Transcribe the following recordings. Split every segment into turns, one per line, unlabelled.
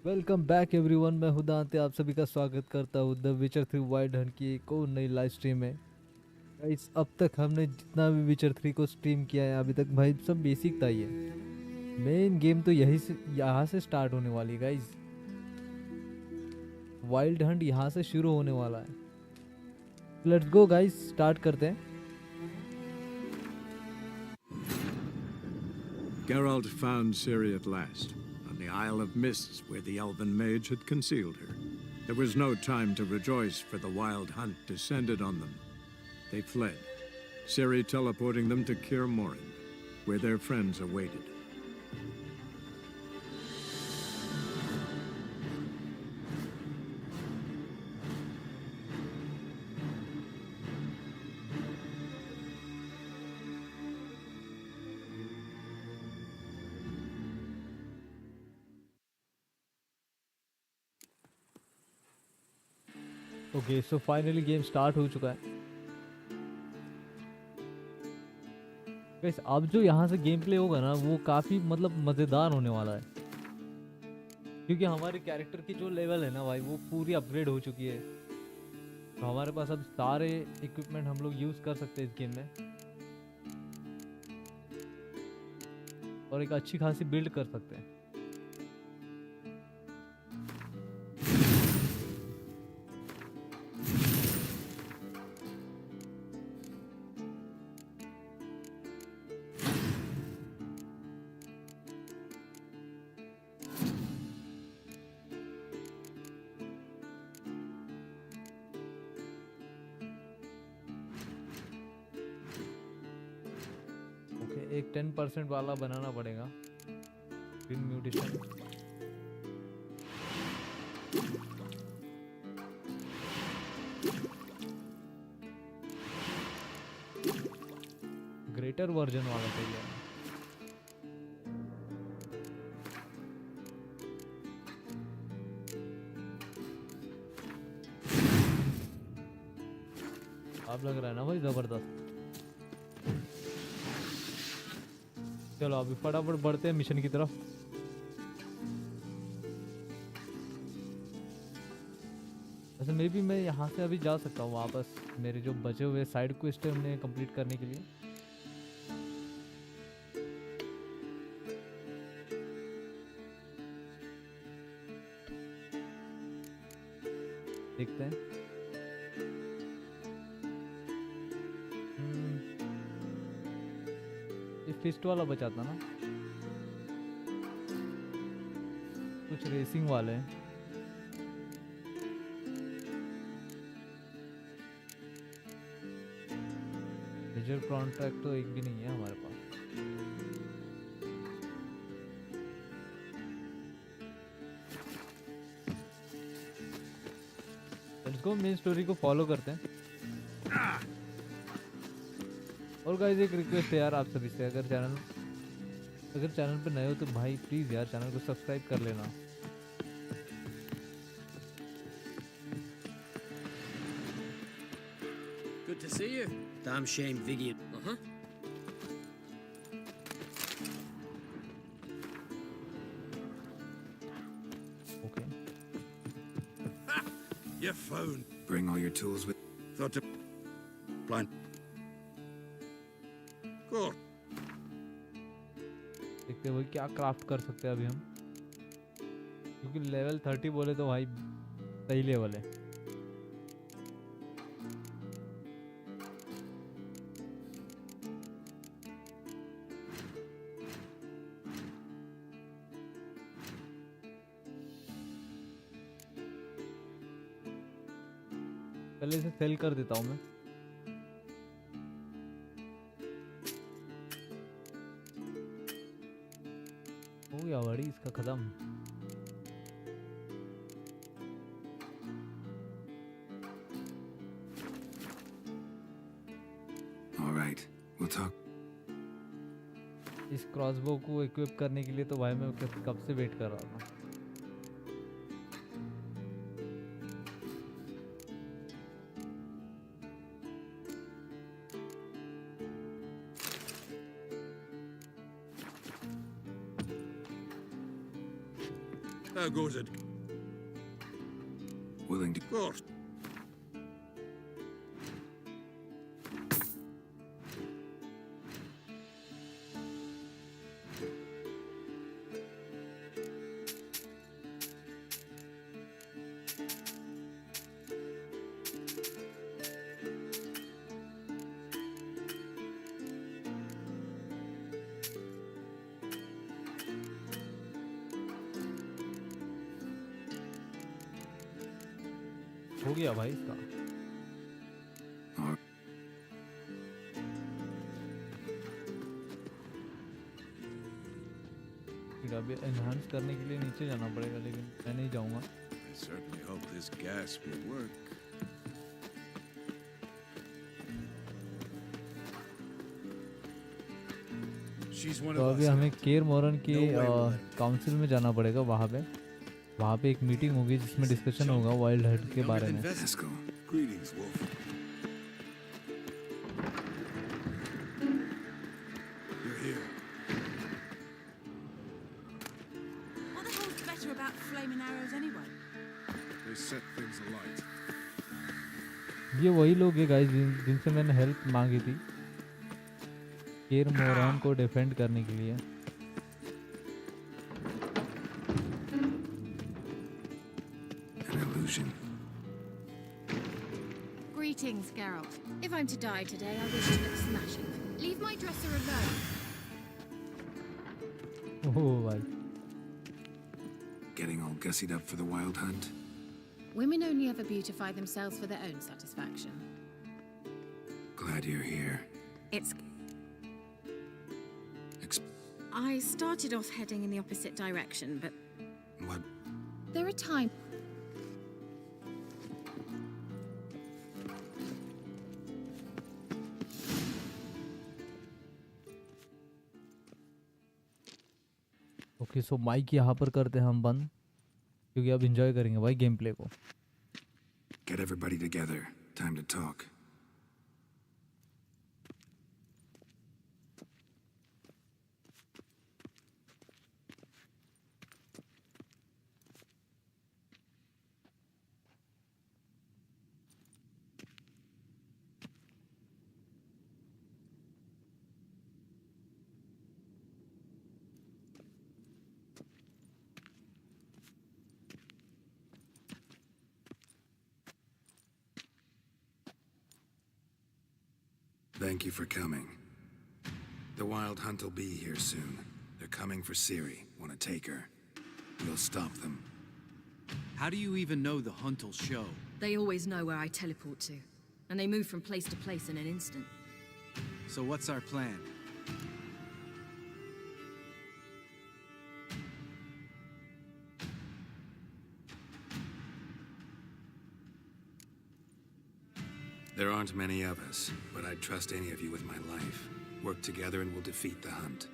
Welcome back everyone. मैं हूं दांते, आप सभी का स्वागत करता हूं द विचर 3 वाइल्ड हंट की एक और नई लाइव स्ट्रीम में। गाइस, अब तक हमने जितना भी विचर 3 को स्ट्रीम किया है अभी तक, भाई सब बेसिक था। ये मेन गेम तो यही से यहाँ से स्टार्ट होने वाली है गाइस। वाइल्ड हंट यहाँ से शुरू होने वाला है। लेट्स गो गाइस, स्टार्ट करते हैं।
Geralt found Ciri at last, on the Isle of Mists where the elven mage had concealed her. There was no time to rejoice, for the wild hunt descended on them. They fled, Ciri teleporting them to Kaer Morhen, where their friends awaited.
Okay, so finally game start हो चुका है guys. अब जो यहाँ से game play होगा ना, वो काफ़ी मतलब मज़ेदार होने वाला है, क्योंकि हमारे कैरेक्टर की जो लेवल है ना भाई, वो पूरी अपग्रेड हो चुकी है। तो हमारे पास अब सारे इक्विपमेंट हम लोग यूज़ कर सकते हैं इस गेम में, और एक अच्छी खासी बिल्ड कर सकते हैं। ओके, एक 10% वाला बनाना पड़ेगा। Green mutation. ग्रेटर वर्जन वाला चाहिए। अब लग रहा है ना भाई जबरदस्त। चलो अभी फटाफट बढ़ते हैं मिशन की तरफ। वैसे मे भी मैं यहाँ से अभी जा सकता हूँ वापस मेरे जो बचे हुए साइड क्वेस्ट है उन्हें कंप्लीट करने के लिए। देखते हैं। ये फिस्ट वाला बचा था ना, कुछ रेसिंग वाले हैं। मेजर कॉन्ट्रैक्ट तो एक भी नहीं है हमारे पास। लेट्स गो, मेन स्टोरी को फॉलो करते हैं। और गाइस, एक रिक्वेस्ट है यार आप सभी से, अगर चैनल पे नए हो तो भाई प्लीज़ यार चैनल को सब्सक्राइब कर लेना।
Good to see you. Damn shame Viggy.
Okay,
Your phone.
Bring all your tools with.
Thought to. Blind. Cool.
देखते हैं भाई क्या क्राफ्ट कर सकते हैं अभी हम, क्योंकि लेवल 30 बोले तो भाई सही लेवल है। पहले इसे सेल कर देता हूँ मैं। हो गया बड़ी इसका खत्म।
All right, we'll talk.
इस क्रॉसबो को इक्विप करने के लिए तो भाई मैं कब से वेट कर रहा था।
How goes it?
Willing to...
Of course.
हो गया भाई इसका।
Or
फिर अभी एनहांस करने के लिए नीचे जाना पड़ेगा, लेकिन मैं नहीं जाऊंगा।
I certainly hope this gas will work. She's one
तो
of
अभी
us.
हमें केर मोरन की
No way we'll let
council में जाना पड़ेगा। वहाँ पे एक मीटिंग होगी जिसमें डिस्कशन होगा वाइल्ड हंट के बारे में।
Haskell.
Greetings, Wolf. You're here.
What the hell's better about flaming arrows anyway?
They set things alight.
ये वही लोग हैं गाइस जिनसे मैंने हेल्प मांगी थी केर मोरन को डिफेंड करने के लिए।
An illusion.
Greetings, Geralt. If I'm to die today, I wish to look smashing. Leave my dresser alone.
ओह भाई,
Getting all gussied up for the wild hunt.
Women only ever beautify themselves for their own satisfaction.
Glad you're here.
It's...
Ex-
I started off heading in the opposite direction, but
what?
there are times...
okay so mic यहाँ पर करते हैं हम बंद, क्योंकि अब enjoy करेंगे भाई गेम प्ले को।
Get everybody together. Time to talk. Thank you for coming. The wild hunt will be here soon. They're coming for Ciri. Want to take her? We'll stop them.
How do you even know the hunt will show?
They always know where I teleport to, and they move from place to place in an instant.
So what's our plan?
There aren't many of us, but I'd trust any of you with my life. Work together and we'll defeat the hunt.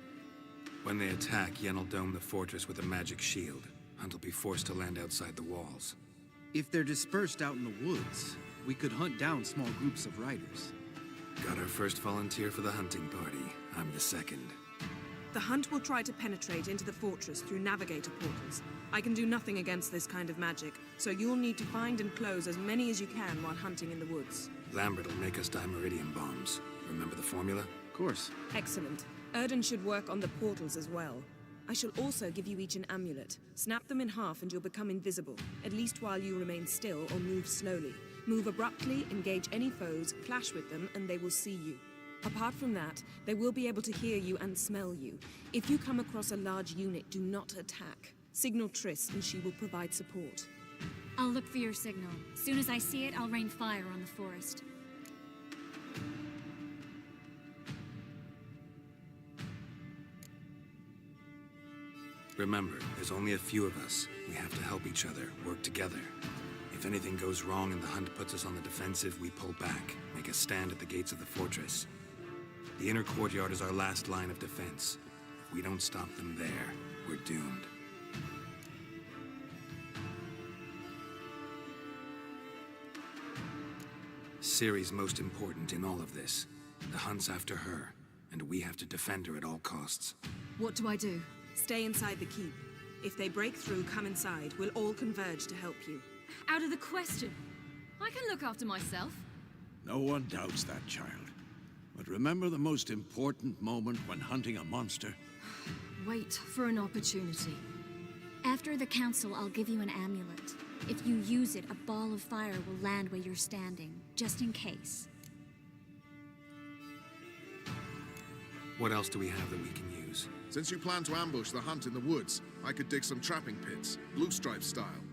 When they attack, Yen will dome the fortress with a magic shield. Hunt will be forced to land outside the walls.
If they're dispersed out in the woods, we could hunt down small groups of riders.
Got our first volunteer for the hunting party. I'm the second.
The hunt will try to penetrate into the fortress through navigator portals. I can do nothing against this kind of magic, so you'll need to find and close as many as you can while hunting in the woods.
Lambert will make us dimeridium bombs. Remember the formula?
Of course.
Excellent. Erden should work on the portals as well. I shall also give you each an amulet. Snap them in half and you'll become invisible, at least while you remain still or move slowly. Move abruptly, engage any foes, clash with them, and they will see you. Apart from that, they will be able to hear you and smell you. If you come across a large unit, do not attack. Signal Triss and she will provide support.
I'll look for your signal. Soon as I see it, I'll rain fire on the forest.
Remember, there's only a few of us. We have to help each other, work together. If anything goes wrong and the hunt puts us on the defensive, we pull back, make a stand at the gates of the fortress. The inner courtyard is our last line of defense. If we don't stop them there, we're doomed. Ciri's most important in all of this. The hunt's after her, and we have to defend her at all costs.
What do I do?
Stay inside the keep. If they break through, come inside. We'll all converge to help you.
Out of the question. I can look after myself.
No one doubts that, child. But remember the most important moment when hunting a monster?
Wait for an opportunity.
After the council, I'll give you an amulet. If you use it, a ball of fire will land where you're standing, just in case.
What else do we have that we can use?
Since you plan to ambush the hunt in the woods, I could dig some trapping pits, blue stripe style.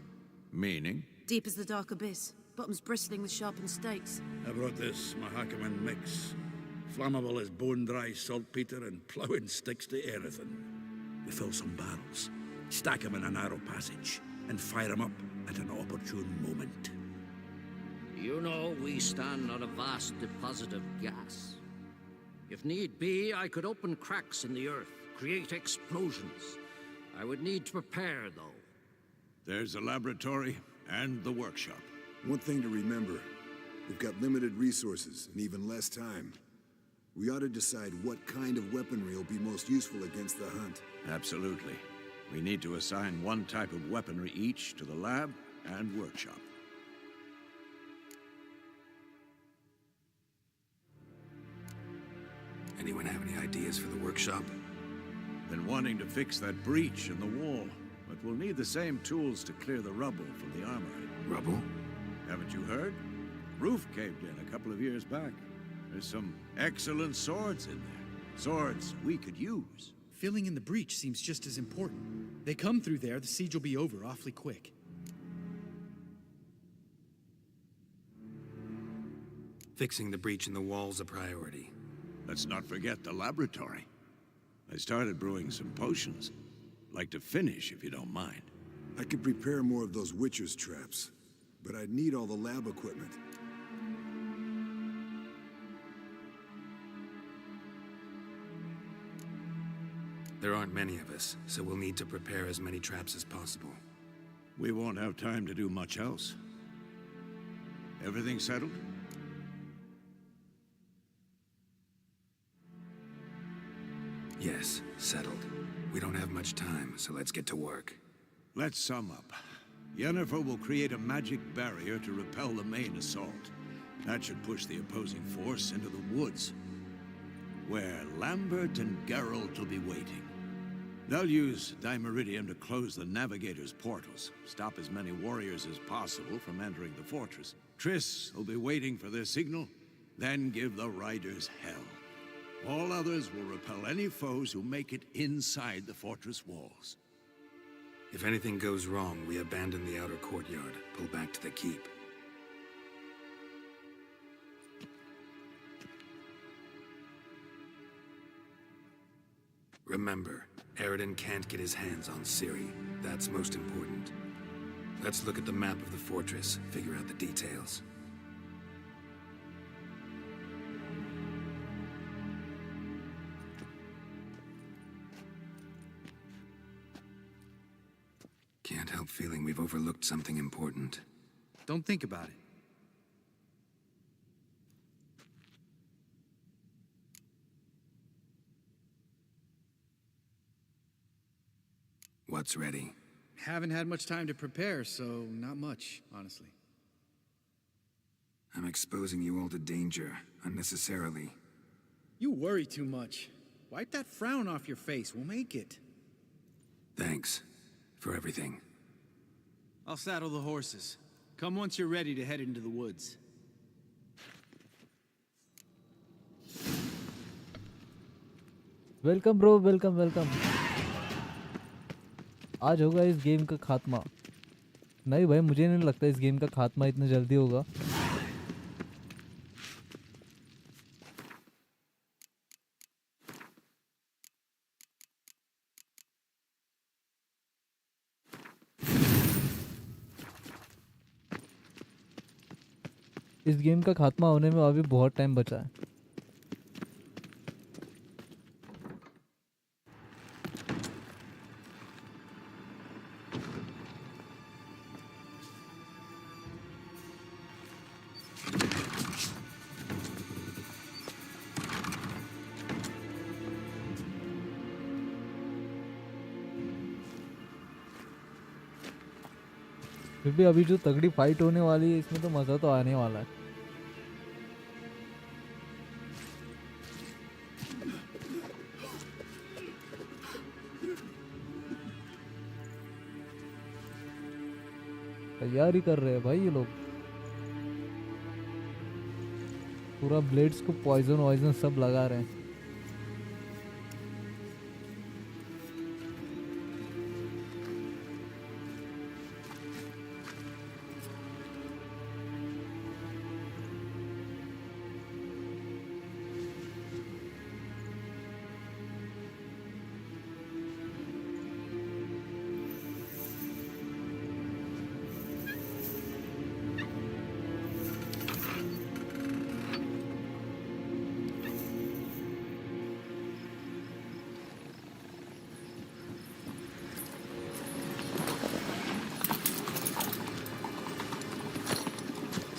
Meaning?
Deep as the dark abyss, bottoms bristling with sharpened stakes.
I brought this Mahakaman mix. Flammable as bone-dry saltpeter and ploughing sticks to anything. We fill some barrels, stack them in a narrow passage, and fire them up at an opportune moment.
You know, we stand on a vast deposit of gas. If need be, I could open cracks in the earth, create explosions. I would need to prepare, though.
There's the laboratory and the workshop.
One thing to remember, we've got limited resources and even less time. We ought to decide what kind of weaponry will be most useful against the hunt.
Absolutely. We need to assign one type of weaponry each to the lab and workshop.
Anyone have any ideas for the workshop?
Been wanting to fix that breach in the wall, but we'll need the same tools to clear the rubble from the armory.
Rubble?
Haven't you heard? Roof caved in a couple of years back. There's some excellent swords in there. Swords we could use.
Filling in the breach seems just as important. They come through there, the siege will be over awfully quick.
Fixing the breach in the wall's a priority.
Let's not forget the laboratory. I started brewing some potions. Like to finish, if you don't mind.
I could prepare more of those Witcher's traps, but I'd need all the lab equipment.
There aren't many of us, so we'll need to prepare as many traps as possible.
We won't have time to do much else. Everything settled?
Yes, settled. We don't have much time, so let's get to work.
Let's sum up. Yennefer will create a magic barrier to repel the main assault. That should push the opposing force into the woods, where Lambert and Geralt will be waiting. They'll use Dimeridium to close the Navigator's portals, stop as many warriors as possible from entering the fortress. Triss will be waiting for their signal, then give the riders hell. All others will repel any foes who make it inside the fortress walls.
If anything goes wrong, we abandon the outer courtyard, pull back to the keep. Remember, Eridan can't get his hands on Ciri. That's most important. Let's look at the map of the fortress, figure out the details. Can't help feeling we've overlooked something important.
Don't think about it.
What's ready?
Haven't had much time to prepare, so not much, honestly.
I'm exposing you all to danger, unnecessarily.
You worry too much. Wipe that frown off your face, we'll make it.
Thanks for everything.
I'll saddle the horses. Come once you're ready to head into the woods.
Welcome bro, welcome welcome. आज होगा इस game का खात्मा। नहीं भाई, मुझे नहीं लगता इस गेम का खात्मा इतने जल्दी होगा। इस गेम का खात्मा होने में अभी बहुत टाइम बचा है। फिर भी अभी जो तगड़ी फाइट होने वाली है इसमें तो मज़ा तो आने वाला है। तैयारी कर रहे हैं भाई ये लोग, पूरा ब्लेड्स को पॉइजन वॉइजन सब लगा रहे हैं।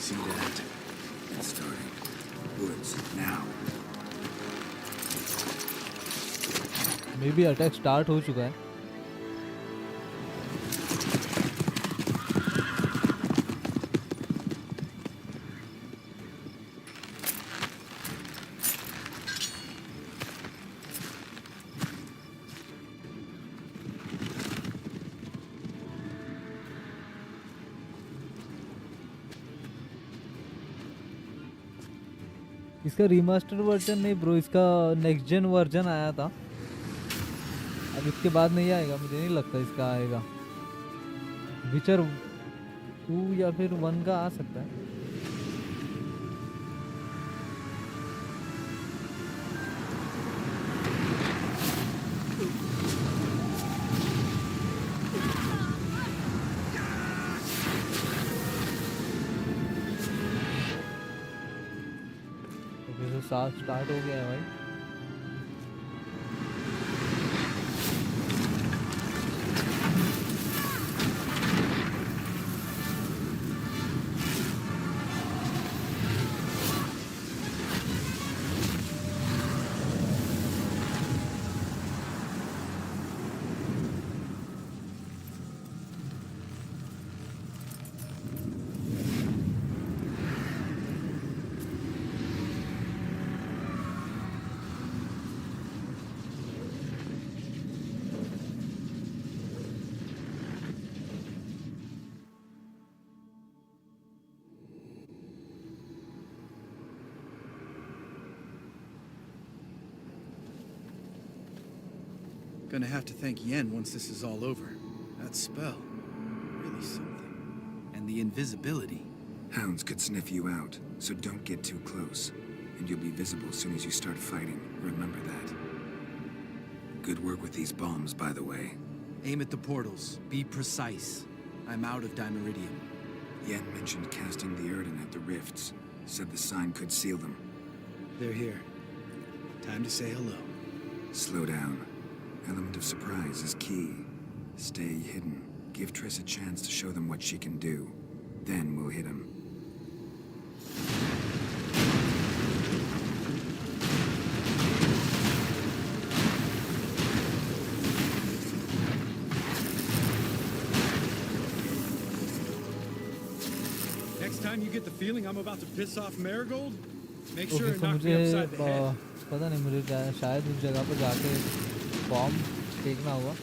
See that? It's starting. Woods, now.
May be attack start हो चुका है। इसका रीमास्टर वर्जन नहीं ब्रो, इसका नेक्स्ट जेन वर्जन आया था, अब इसके बाद नहीं आएगा, मुझे नहीं लगता इसका आएगा। विचर 2 या फिर 1 का आ सकता है। साथ स्टार्ट हो गया है भाई।
Gonna have to thank Yen once this is all over. That spell, really something. And the invisibility.
Hounds could sniff you out, so don't get too close. And you'll be visible as soon as you start fighting. Remember that. Good work with these bombs, by the way.
Aim at the portals. Be precise. I'm out of Dimeridium.
Yen mentioned casting the Erden at the rifts. Said the sign could seal them.
They're here. Time to say hello.
Slow down. Element of surprise is key. Stay hidden. Give Triss a chance to show them what she can do. Then we'll hit him.
Next time you get the feeling I'm about to piss off Marigold, make sure
okay,
and
तो
knock me
मुझे
upside the head.
पता नहीं, मुझे शायद उस जगह पर जाके बॉम्ब फेंकना होगा।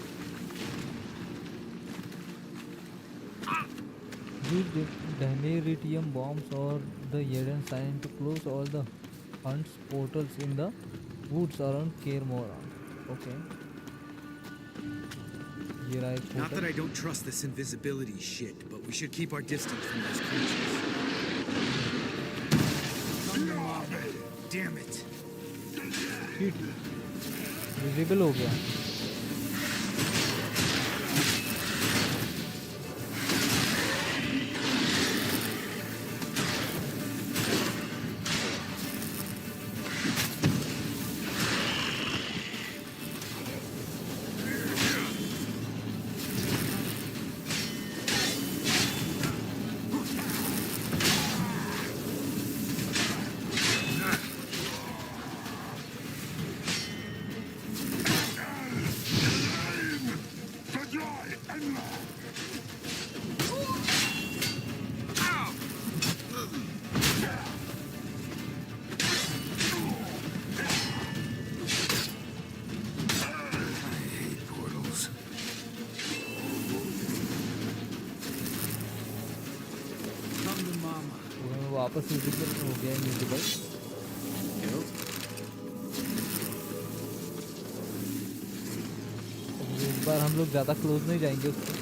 Use the Daneridium bombs or the Eden sign to close all the hunt's portals in the woods around Kermora. Okay. ये रहा एक
Not that
portal.
I don't trust this invisibility shit, but we should keep our distance from those creatures. Thunder mob. Damn it.
Shit. Visible हो गया। वापस visible हो गया invisible. इस बार हम लोग ज़्यादा क्लोज नहीं जाएंगे उसको।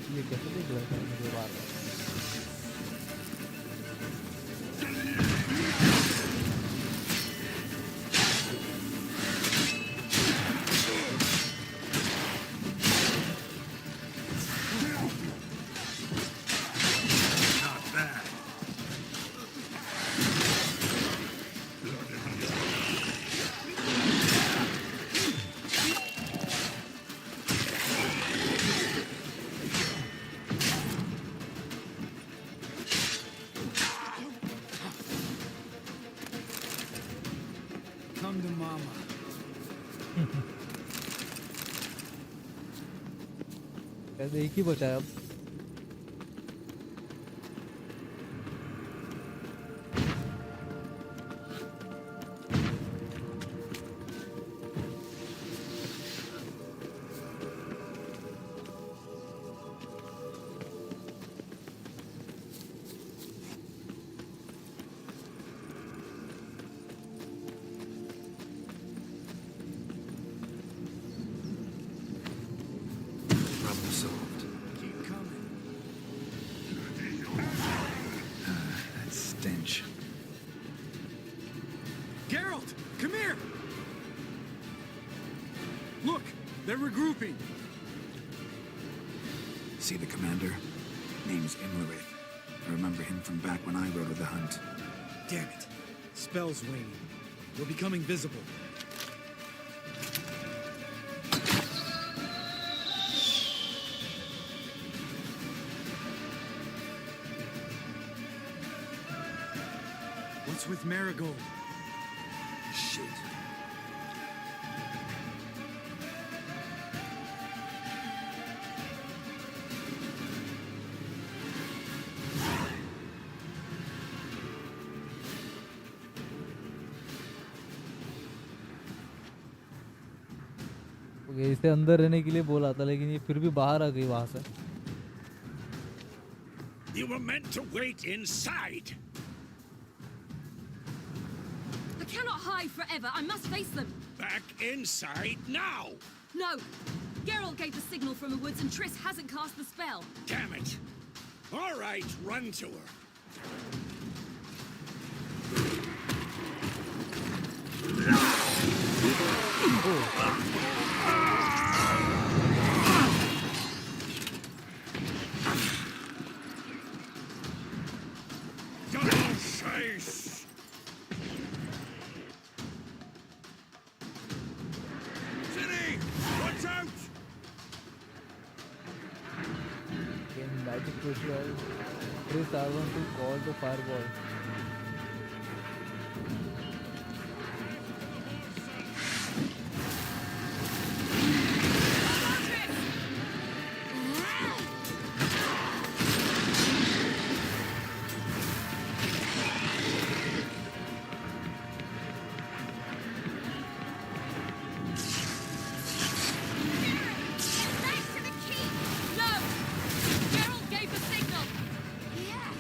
ये कैसे देख रहा था मुझे बार बार।
Come to mama.
कैसे एक ही बचा है अब।
Problem solved.
Keep coming.
That stench.
Geralt, come here! Look, they're regrouping.
See the commander? Name's Imlerith. I remember him from back when I rode with the hunt.
Damn it. Spell's waning. We're becoming visible. What's with Marigold?
Shit.
Okay, इसे अंदर रहने के लिए बोला था लेकिन ये फिर भी बाहर आ गई वहां से।
You were meant to wait inside.
I cannot hide forever. I must face them.
Back inside now.
No. Geralt gave the signal from the woods and Triss hasn't cast the spell.
Damn it. All right, run to her. Double face. City, watch out!
Again, magic crucial. Press R1 to call the fireball.
No! Geralt gave the signal.
Yeah.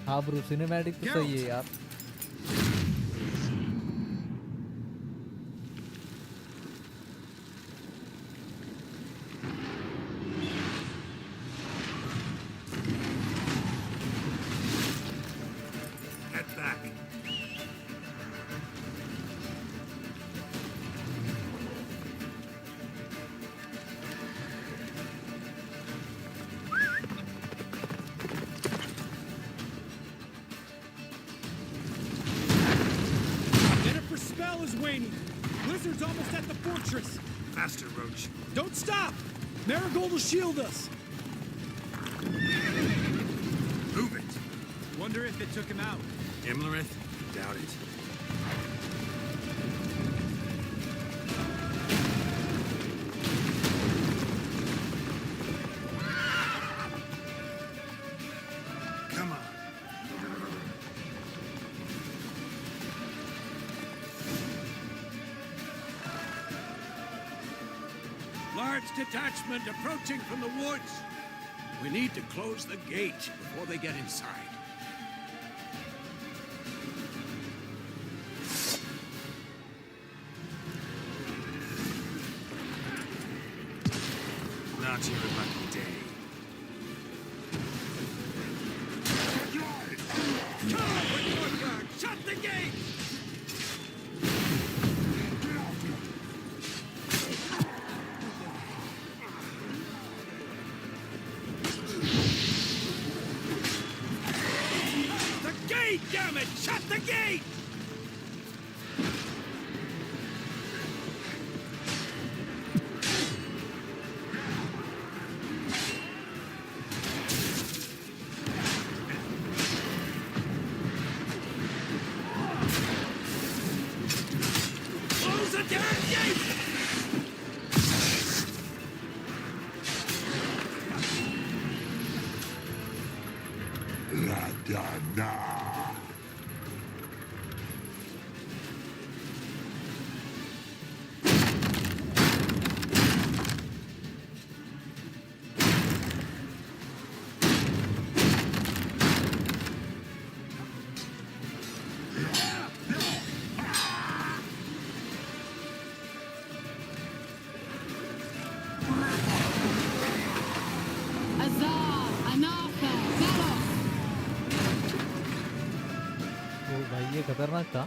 हाँ bro, cinematic तो सही है यार।
Get back.
Jennifer's spell is waning. Blizzard's almost at the fortress.
Faster, Roach.
Don't stop! Marigold will shield us.
Move it.
Wonder if it took him out.
Imlerith? Doubt it. Come on.
Large detachment approaching from the woods. We need to close the gate before they get inside.
Not your lucky day.
Come on, courtyard! Shut the gate! The gate, damn it! Shut the gate! Close the damn gate!
La Dana.
Azar, Anartha, Velos.
तो भाई ये खतरनाक था।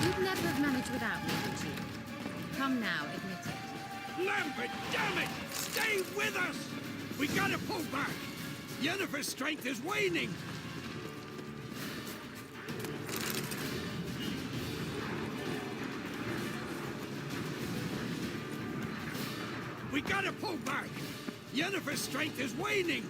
You'd never have managed without me, would you? Come now, admit it.
Lambert, damn it! Stay with us! We gotta pull back! Yennefer's strength is waning! We gotta pull back! Yennefer's strength is waning!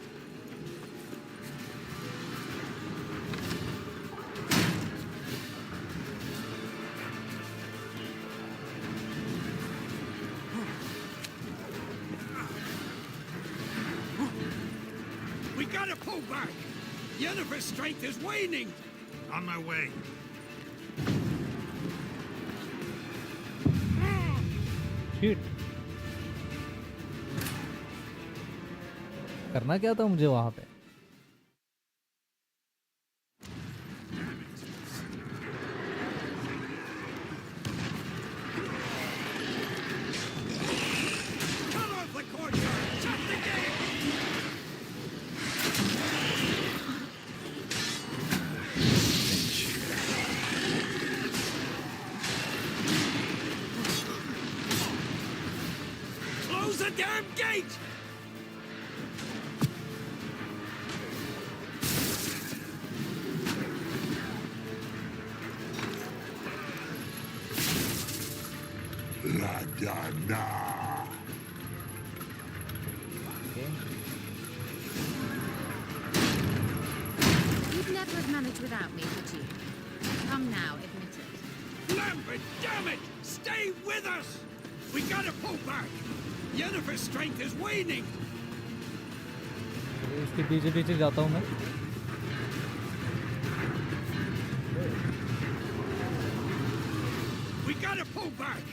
We gotta pull back! Yennefer's strength is waning!
On my way.
Shit, करना क्या था मुझे वहां पे?
Come off the courtyard! Shut the gate! Close the damn gate!
La Dana.
You'd never have managed without me, would you? Come now, admit it.
Lambert, damn it! Stay with us! We gotta pull back! Yennefer's strength is waning!
इसके पीछे पीछे जाता हूँ मैं।
We gotta pull back!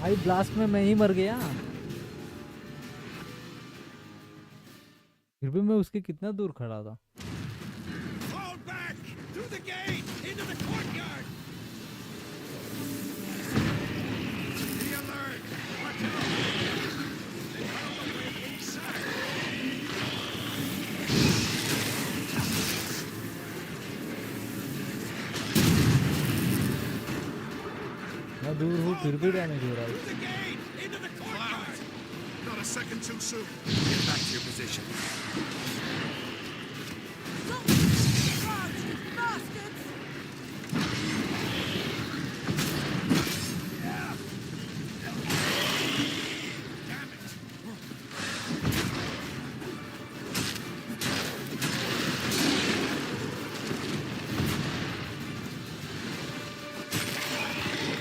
भाई blast में मैं ही मर गया। फिर भी मैं उसके कितना दूर खड़ा था।
Fall back! Through the gate! Into the courtyard! Be alert! Watch out! They found a way inside!
मैं दूर हूँ फिर भी डैमेज हो रहा है।
Through the gate! Into the courtyard!
Not a second too soon. Get back to your position.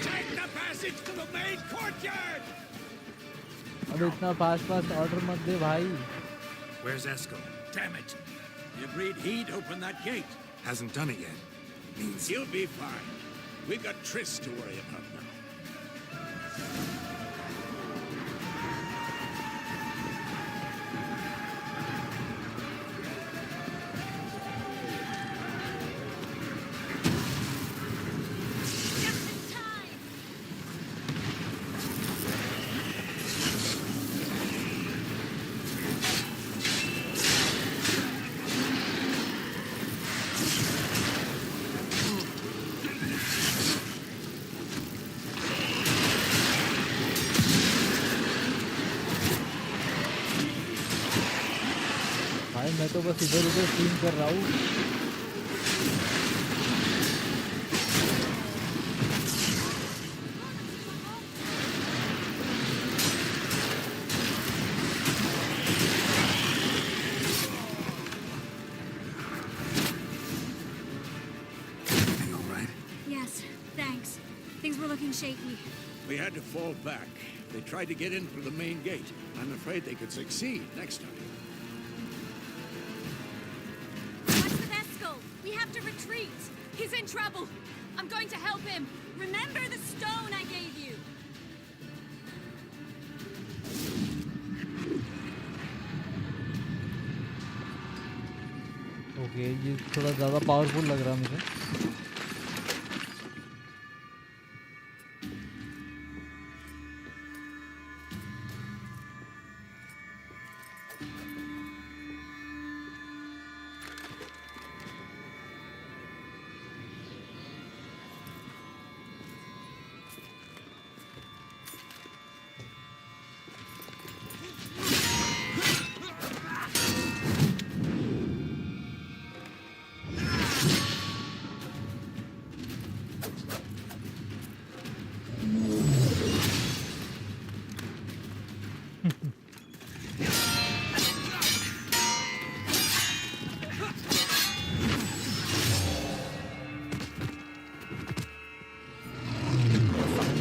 Take the passage to the main courtyard!
अब इतना फास्ट ऑर्डर मत दे भाई।
Where's Esco?
Damn it! You agreed he'd open that gate.
Hasn't done it yet. Means
He'll be fine. We've got Triss to worry about now.
भाई मैं तो बस इधर उधर स्विम कर रहा हूँ।
everything all right?
Yes, thanks. Things were looking shaky.
We had to fall back. They tried to get in through the main gate. I'm afraid they could succeed next time.
What's with Eskel? We have to retreat. He's in trouble. I'm going to help him. Remember the stone I gave you.
Okay ये थोड़ा ज़्यादा powerful लग रहा है मुझे।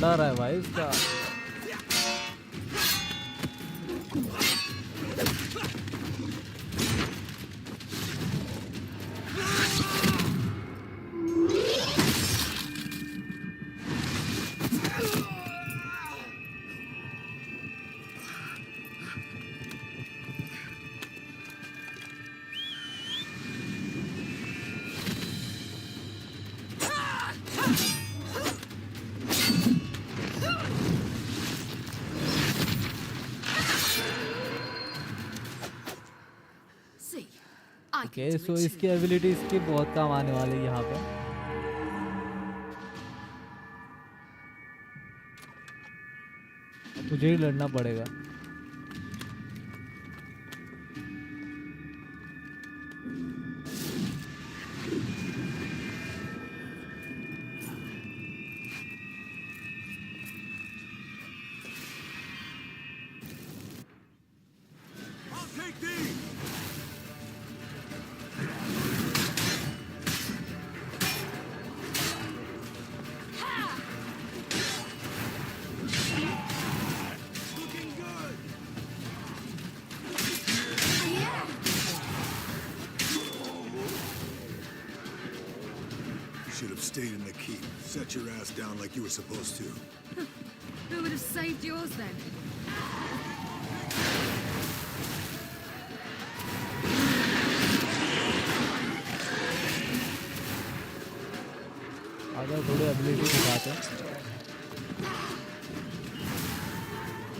डर है भाई इसका। ओके सो इसकी एबिलिटी इसकी बहुत काम आने वाली है यहाँ पे। मुझे ही लड़ना पड़ेगा।
I'll take these!
should have stayed in the keep. Set your ass down like you were supposed to.
Who would have saved yours then?
अगर थोड़ी एबिलिटी दिखाते हैं।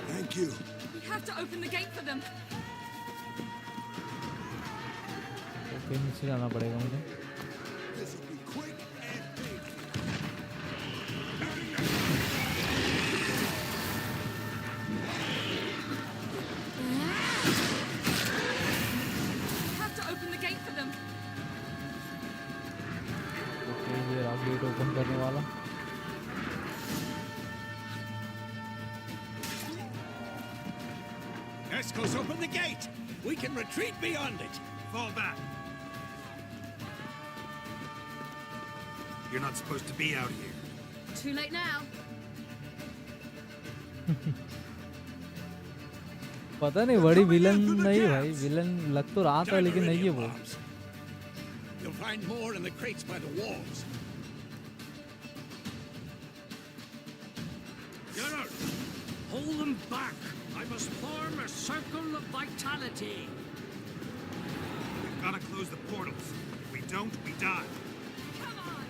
Thank you.
We have to open the gate for them.
Okay नीचे जाना पड़ेगा मुझे।
This will be quick and painless.
We have to open the gate for them.
Okay ये रहा गेट ओपन करने वाला।
Escos, open the gate! We can retreat beyond it!
Fall back. You're not supposed to be out here.
Too late now.
पता नहीं बड़ी villain नहीं भाई, villain लग तो रहा था लेकिन नहीं है वो।
You'll find more in the crates by the walls.
Geralt, hold them back. I must form a circle of vitality.
We've got to close the portals. If we don't, we die.
Come on.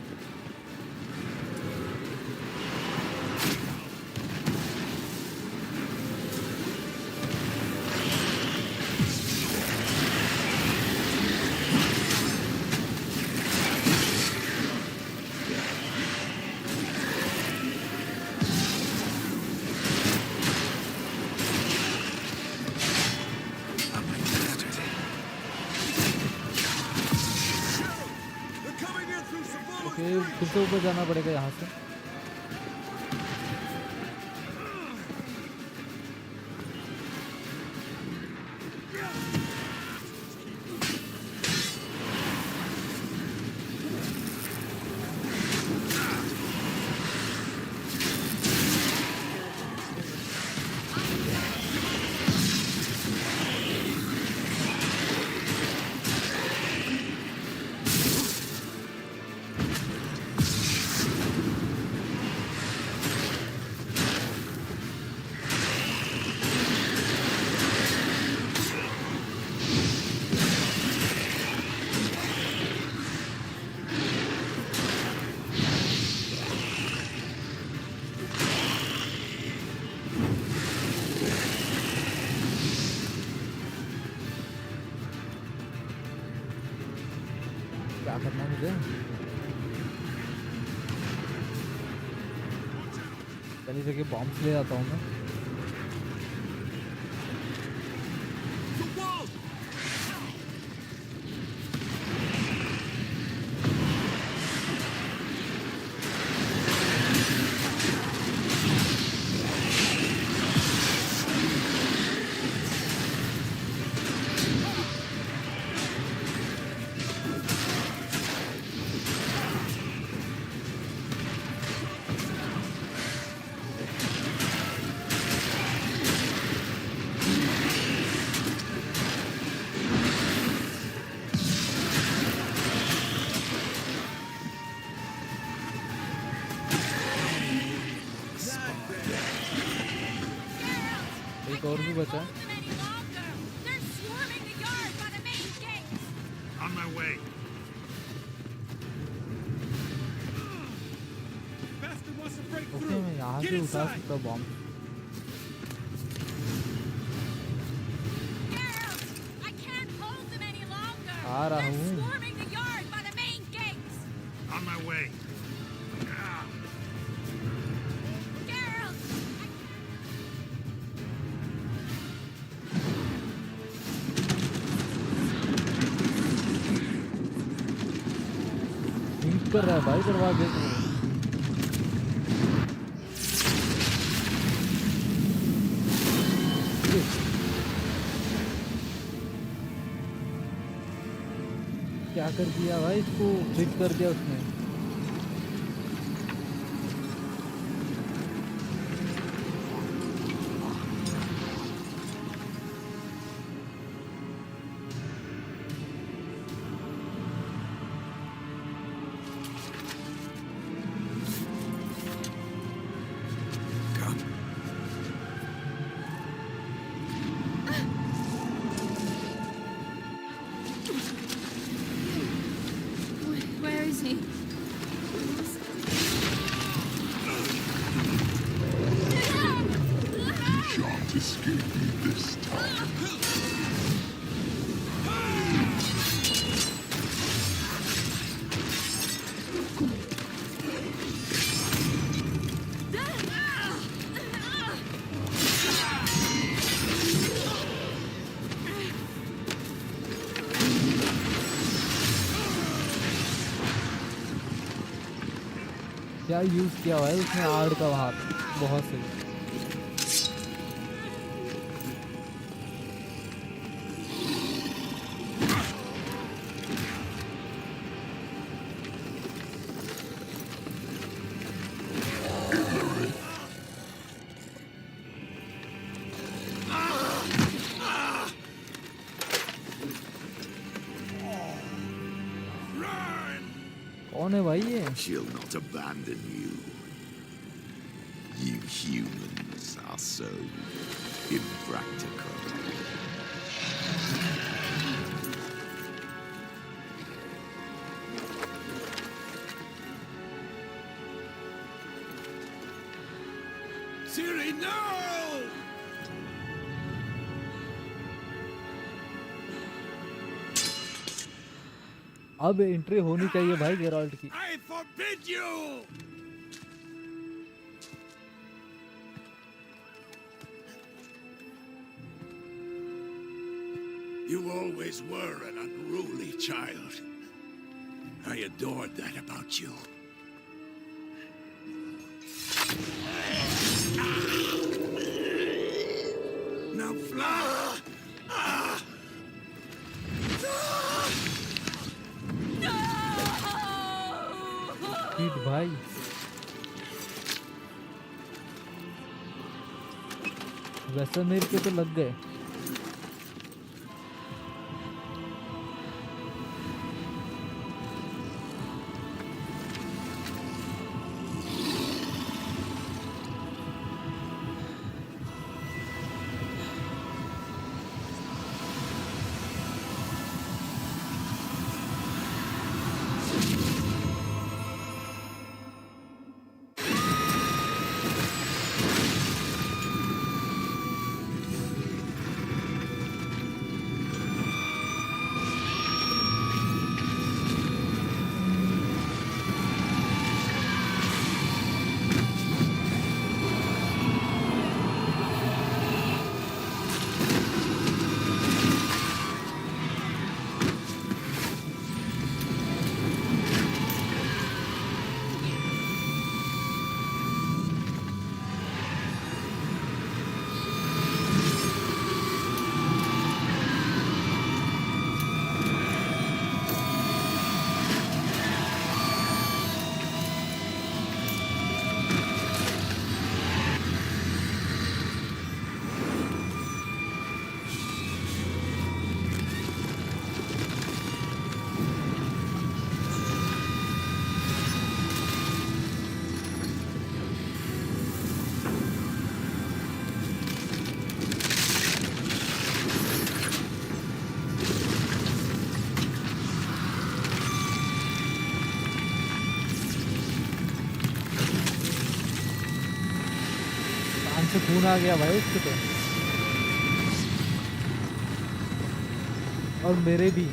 Okay फिर से ऊपर जाना पड़ेगा यहाँ से। क्या करना है मुझे? पहली जगह बॉम्ब्स ले आता हूँ मैं। एक और भी बचा।
They're swarming the yard by the main gate.
On my way.
Bastard wants to break
okay
through.
मैं यहाँ
Get
से उतार
inside.
सकता हूँ bomb.
Geralt, I can't hold them any longer.
आ रहा
They're
हूँ।
swarming the yard by the main gates.
On my way.
Geralt,
hint कर रहा है भाई दरवाजे को। क्या कर दिया भाई, इसको फिट कर दिया उसने।
See?
You shan't escape me this time.
क्या यूज किया हुआ है उसने आड़ का वहां पे, बहुत सही। कौन है भाई ये?
She'll not abandon you. You humans are so impractical.
Siri, no!
अब एंट्री होनी चाहिए भाई गेराल्ट की।
I forbid you! You always were an unruly child. I adored that about you. Now fly!
Hit भाई। वैसे मेरे के तो लग गए। से खून आ गया भाई उसके तो, और मेरे भी।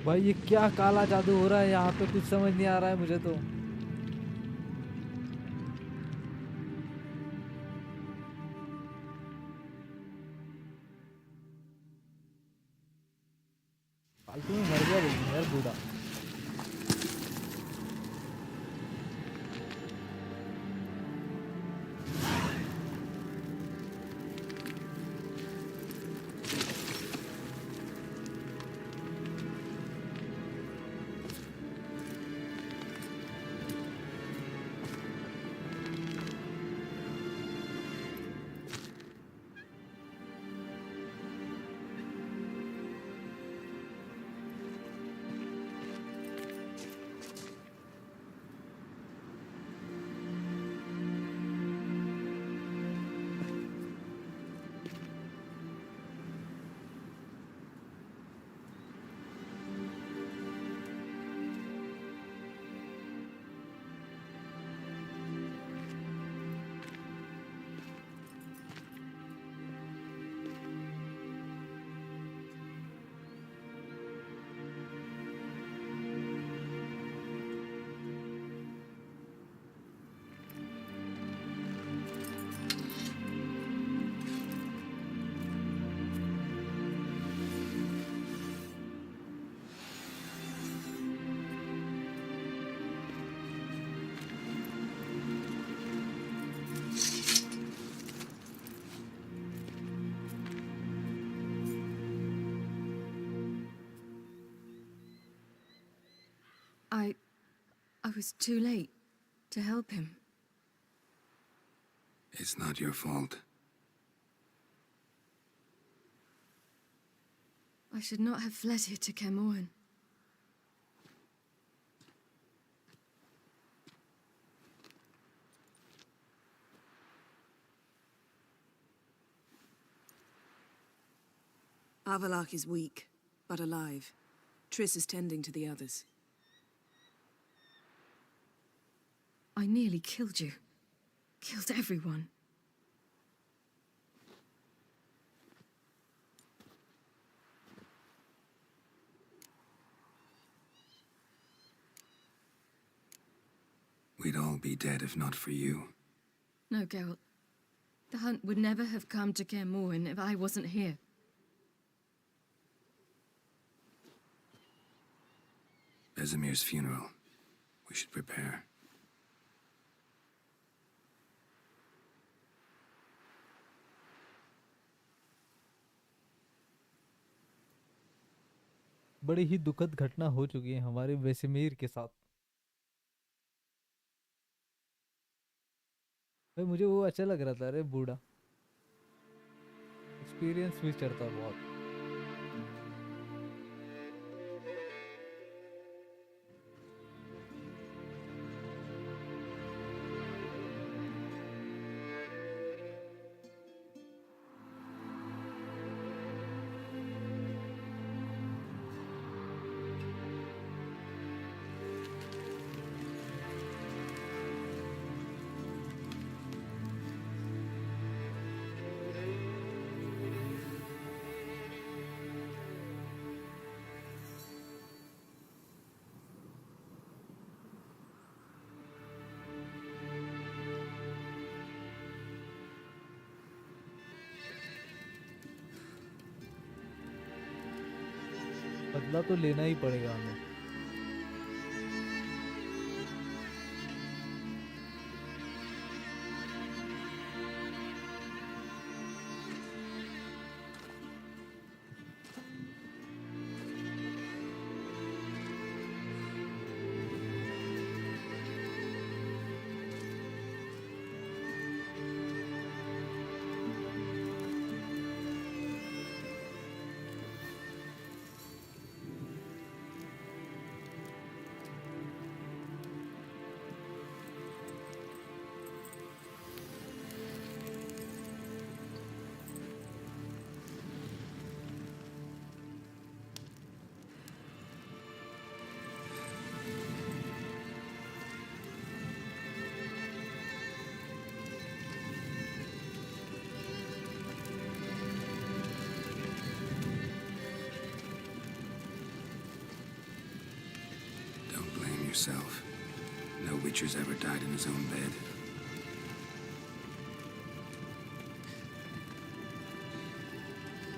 भाई ये क्या काला जादू हो रहा है यहाँ पे, कुछ समझ नहीं आ रहा है मुझे तो। फालतू में मर गया बोल यार बूढ़ा।
I was too late to help him.
It's not your fault.
I should not have fled here to Kermoran.
Avalok is weak, but alive. Triss is tending to the others.
I nearly killed you. Killed everyone.
We'd all be dead if not for you.
No, Geralt. The hunt would never have come to Kermoran if I wasn't here.
Vesemir's funeral. We should prepare.
बड़ी ही दुखद घटना हो चुकी है हमारे वेसेमीर के साथ। भाई मुझे वो अच्छा लग रहा था, अरे बूढ़ा एक्सपीरियंस भी चढ़ता बहुत। बदला तो लेना ही पड़ेगा हमें।
Yourself. No Witcher's ever died in his own bed.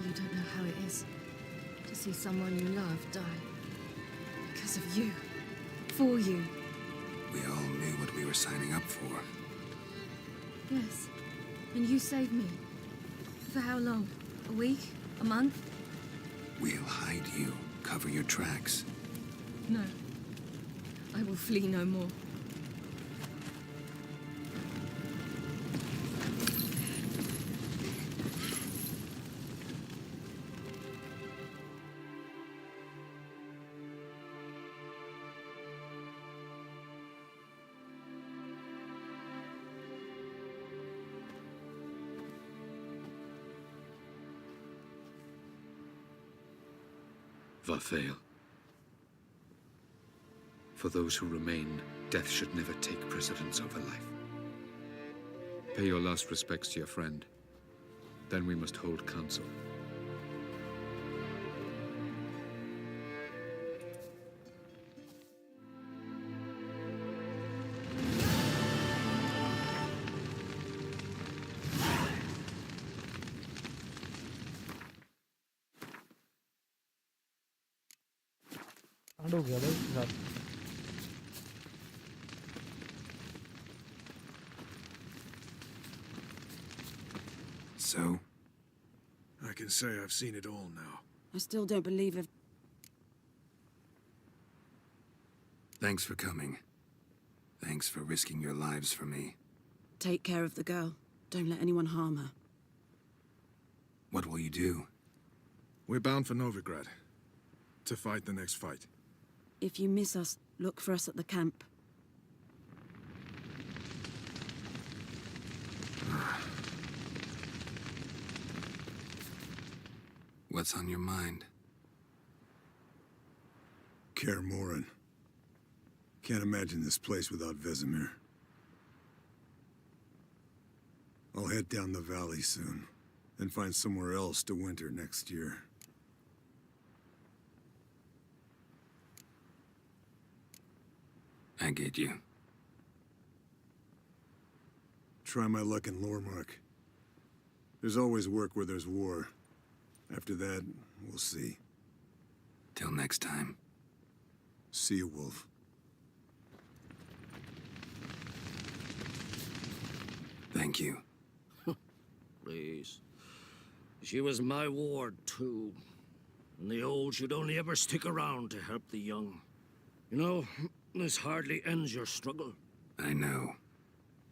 You don't know how it is to see someone you love die. Because of you. For you.
We all knew what we were signing up for.
Yes. And you saved me. For how long? A week? A month?
We'll hide you. Cover your tracks.
No. I will flee no more.
Varthael. For those who remain, death should never take precedence over life. Pay your last respects to your friend. Then we must hold council.
हो गया भाई इसके साथ।
So? I can say I've seen it all now.
I still don't believe it.
Thanks for coming. Thanks for risking your lives for me.
Take care of the girl. Don't let anyone harm her.
What will you do?
We're bound for Novigrad. To fight the next fight.
If you miss us, look for us at the camp.
What's on your mind?
Kaer Morhen. Can't imagine this place without Vesemir. I'll head down the valley soon, and find somewhere else to winter next year.
I get you.
Try my luck in Lormark. There's always work where there's war. After that, we'll see.
Till next time.
See you, Wolf.
Thank you.
Please. She was my ward, too. And the old should only ever stick around to help the young. You know, this hardly ends your struggle.
I know.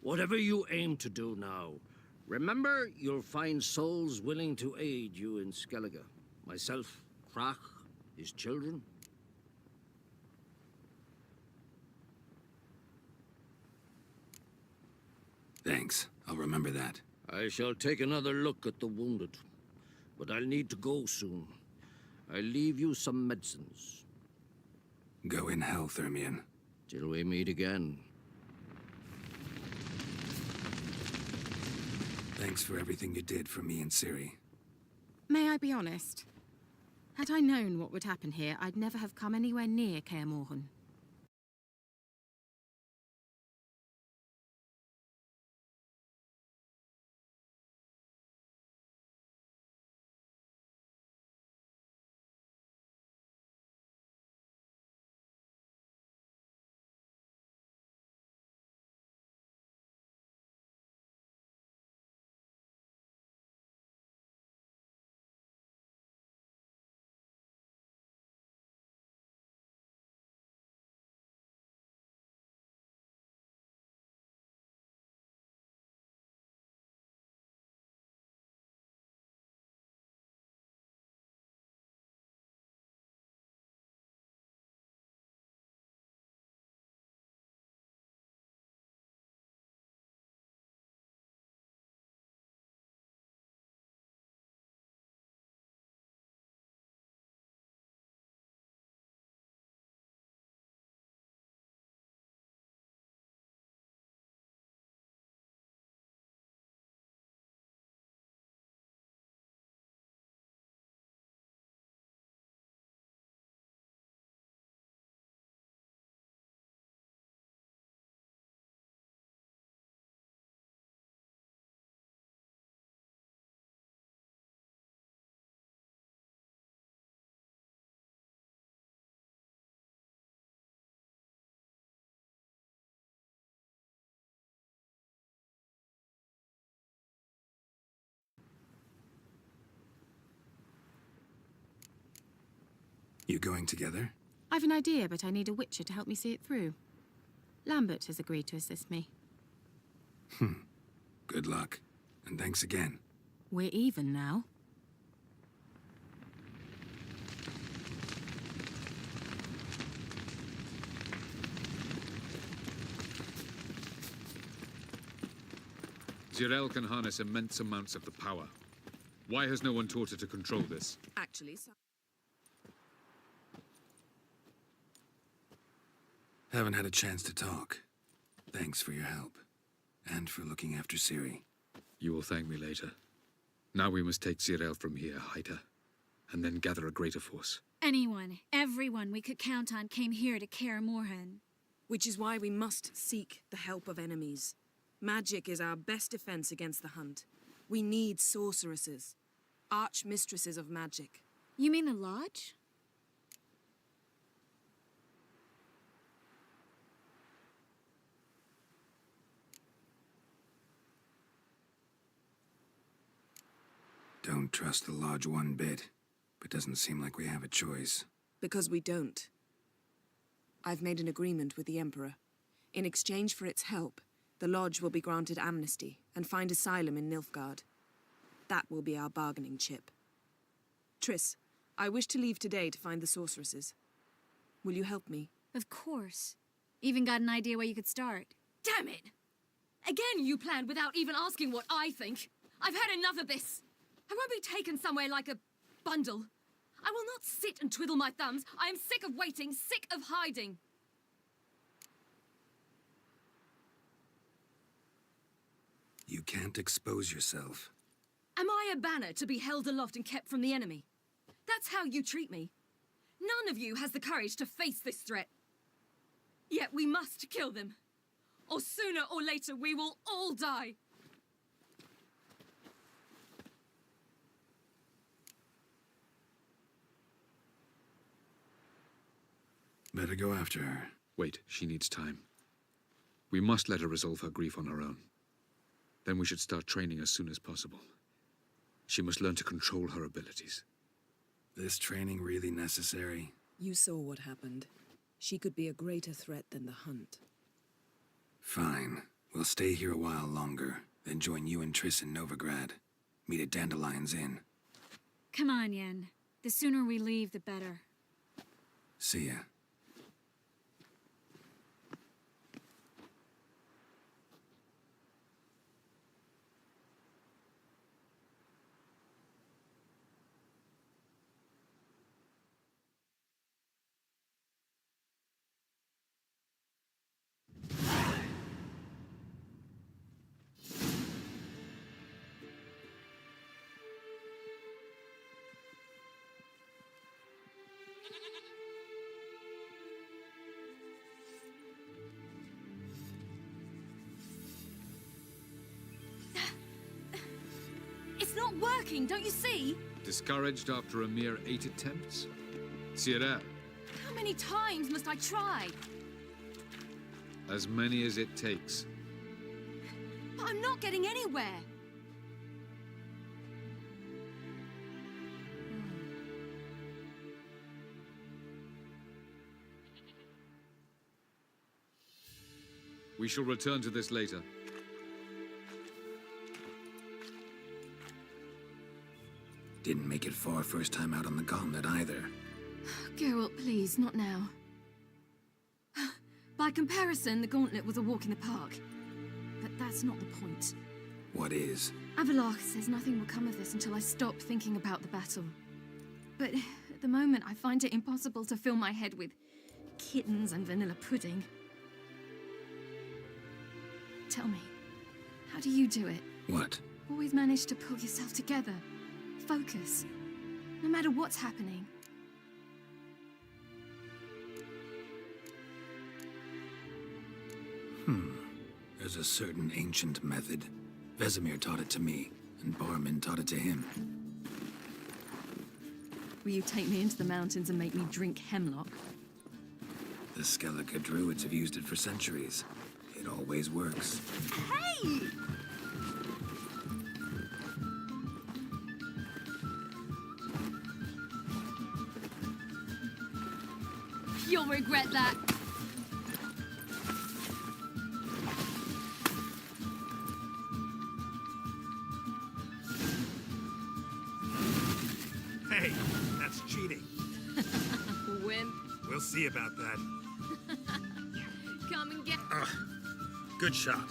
Whatever you aim to do now, remember you'll find souls willing to aid you in Skellige. Myself, Frach, his children.
Thanks. I'll remember that.
I shall take another look at the wounded. But I'll need to go soon. I'll leave you some medicines.
Go in health, Ermion.
Till we meet again.
Thanks for everything you did for me and Ciri.
May I be honest? Had I known what would happen here, I'd never have come anywhere near Kaer Morhen.
You going together?
I've an idea, but I need a witcher to help me see it through. Lambert has agreed to assist me.
Good luck. And thanks again.
We're even now.
Zirel can harness immense amounts of the power. Why has no one taught her to control this?
Actually, so
Haven't had a chance to talk. Thanks for your help. And for looking after Ciri.
You will thank me later. Now we must take Zirel from here, hide her, and then gather a greater force.
Anyone, everyone we could count on came here to Kaer Morhen.
which is why we must seek the help of enemies. Magic is our best defense against the hunt. We need sorceresses, archmistresses of magic.
You mean the Lodge?
Don't trust the Lodge one bit, but doesn't seem like we have a choice.
Because we don't. I've made an agreement with the Emperor. In exchange for its help, the Lodge will be granted amnesty and find asylum in Nilfgaard. That will be our bargaining chip. Triss, I wish to leave today to find the sorceresses. Will you help me?
Of course. Even got an idea where you could start.
Damn it! Again you planned without even asking what I think. I've had enough of this. I won't be taken somewhere like a bundle. I will not sit and twiddle my thumbs. I am sick of waiting, sick of hiding.
You can't expose yourself.
Am I a banner to be held aloft and kept from the enemy? That's how you treat me. None of you has the courage to face this threat. Yet we must kill them. Or sooner or later we will all die.
Better go after her.
Wait, she needs time. We must let her resolve her grief on her own. Then we should start training as soon as possible. She must learn to control her abilities.
This training really necessary?
You saw what happened. She could be a greater threat than the Hunt.
Fine. We'll stay here a while longer, then join you and Triss in Novigrad. Meet at Dandelion's Inn.
Come on, Yen. The sooner we leave, the better.
See ya.
It's not working, don't you see?
Discouraged after a mere 8 attempts? Sierra,
How many times must I try?
as many as it takes.
But I'm not getting anywhere.
We shall return to this later.
Didn't make it far first time out on the gauntlet either.
Geralt, please, not now. By comparison, the gauntlet was a walk in the park. But that's not the point.
What is?
Avalach says nothing will come of this until I stop thinking about the battle. But at the moment, I find it impossible to fill my head with kittens and vanilla pudding. Tell me, how do you do it?
What?
Always manage to pull yourself together. Focus. No matter what's happening.
There's a certain ancient method. Vesemir taught it to me, and Barman taught it to him.
Will you take me into the mountains and make me drink hemlock?
The Skellige druids have used it for centuries. It always works.
Hey! You'll regret that.
Hey, that's cheating.
Wimp.
We'll see about that.
Come and get...
Good shot.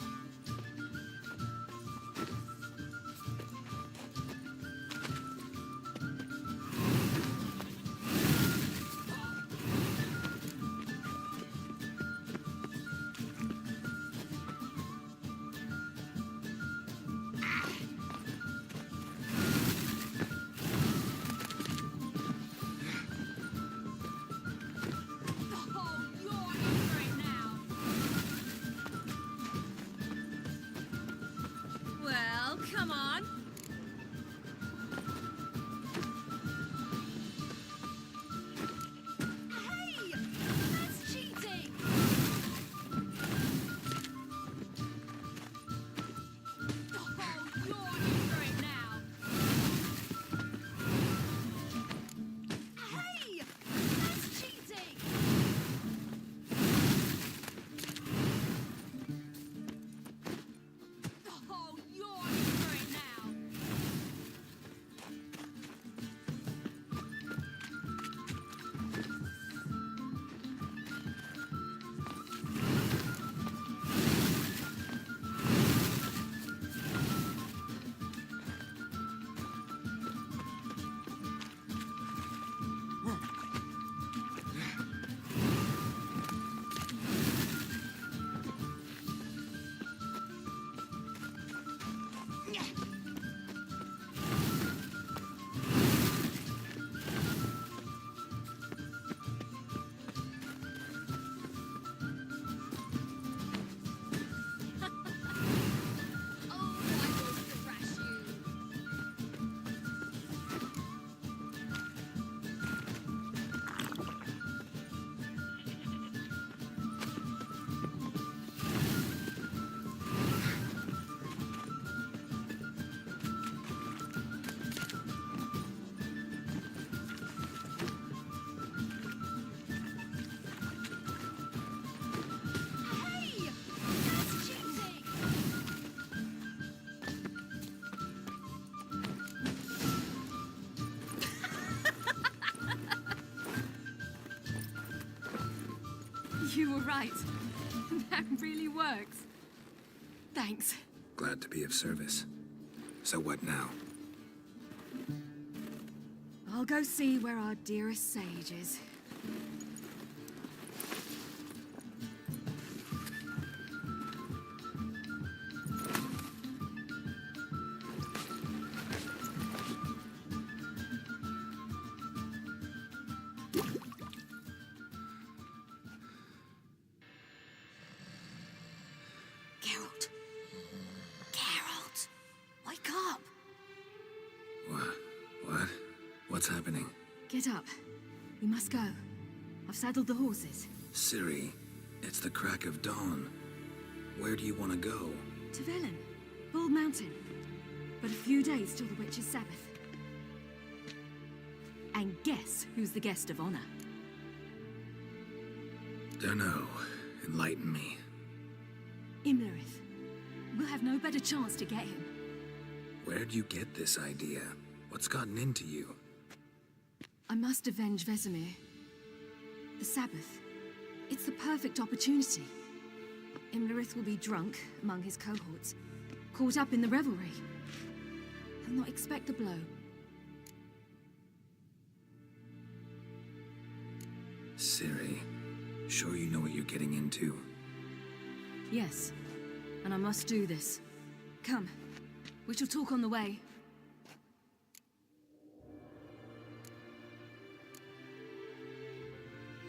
You were right. That really works. Thanks.
Glad to be of service. So what now?
I'll go see where our dearest sage is.
Geralt. Geralt. Wake up.
What? What's happening?
Get up. We must go. I've saddled the horses.
Ciri, it's the crack of dawn. Where do you want to go?
To Velen. Bald Mountain. But a few days till the Witch's Sabbath. And guess who's the guest of honor?
Dunno. Enlighten me.
Imlerith. We'll have no better chance to get him.
Where'd you get this idea? What's gotten into you?
I must avenge Vesemir. The Sabbath. It's the perfect opportunity. Imlerith will be drunk among his cohorts, caught up in the revelry. He'll not expect the blow.
Ciri, sure you know what you're getting into?
Yes, and I must do this. Come, we shall talk on the way.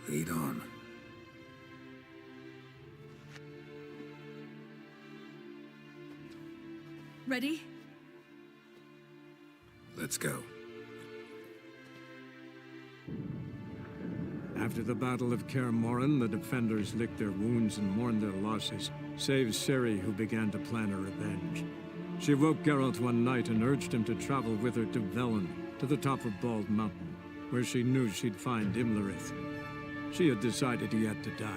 Lead on.
Ready?
Let's go.
After the Battle of Kaer Morhen, the defenders licked their wounds and mourned their losses, save Ciri, who began to plan a revenge. She woke Geralt one night and urged him to travel with her to Velen, to the top of Bald Mountain, where she knew she'd find Imlerith. She had decided he had to die.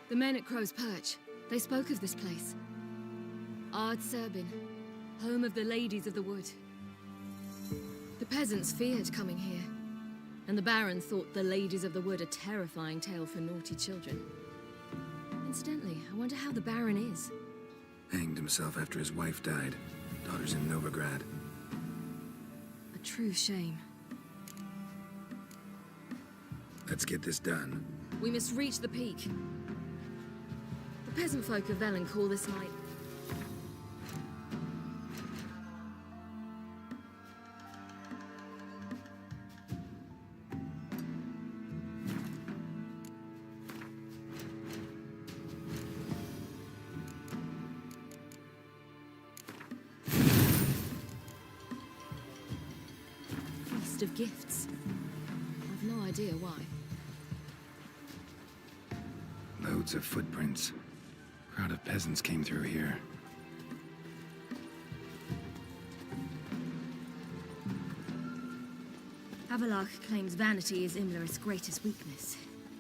The men at Crow's Perch, they spoke of this place. Ard Serbin, home of the Ladies of the Wood. The peasants feared coming here, and the Baron thought the Ladies of the Wood a terrifying tale for naughty children. Incidentally, I wonder how the Baron is.
Hanged himself after his wife died. Daughter's in Novigrad.
A true shame.
Let's get this done.
We must reach the peak. The peasant folk of Velen call this night Feast of Gifts. I've no idea why.
Loads of footprints. Crowd of peasants came through here.
Avalach claims vanity is Imlerith's greatest weakness.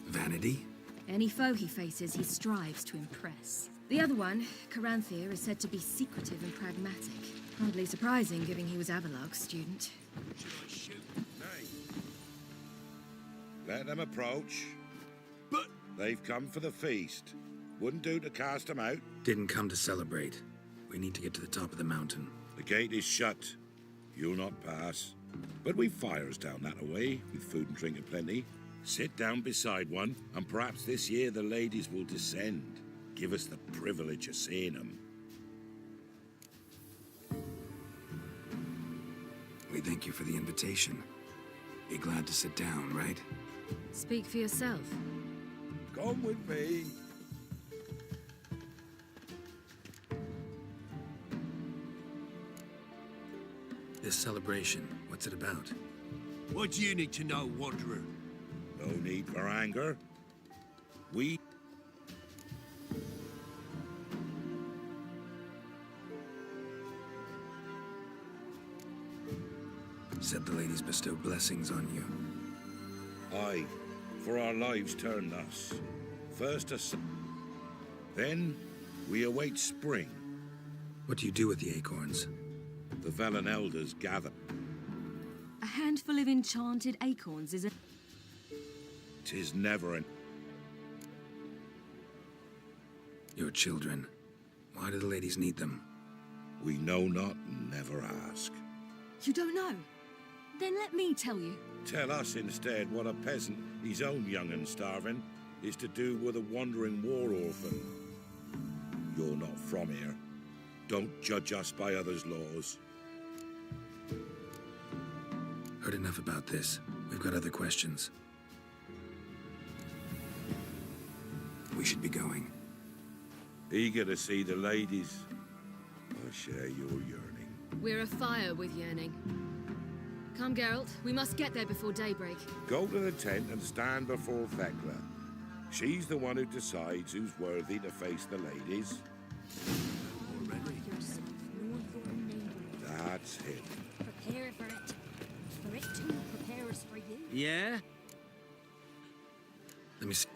Vanity?
Any foe he faces, he strives to impress. The other one, Caranthir, is said to be secretive and pragmatic. Hardly surprising, given he was Avalach's student.
Let them approach. But they've come for the feast. Wouldn't do to cast them out.
Didn't come to celebrate. We need to get to the top of the mountain.
The gate is shut. You'll not pass. But we've fires down that away, with food and drink aplenty. Sit down beside one, and perhaps this year the ladies will descend. Give us the privilege of seeing them.
thank you for the invitation. Be glad to sit down, right?
Speak for yourself.
Come with me.
This celebration, what's it about?
What do you need to know, Wanderer?
No need for anger. We...
Said the ladies bestow blessings on you.
Aye, for our lives turn thus. First a then we await spring.
What do you do with the acorns?
The Velen elders gather.
A handful of enchanted acorns is a...
'Tis never an...
Your children. Why do the ladies need them?
We know not and never ask.
You don't know? Then let me tell you.
Tell us instead what a peasant, his own young and starving, is to do with a wandering war orphan. You're not from here. Don't judge us by others' laws.
Heard enough about this. We've got other questions. We should be going.
Eager to see the ladies. I share your yearning.
We're afire with yearning. Come, Geralt. We must get there before daybreak.
Go to the tent and stand before Thekla. She's the one who decides who's worthy to face the ladies. That's him.
Prepare for it. For it to prepare us for you.
Yeah?
Let me see.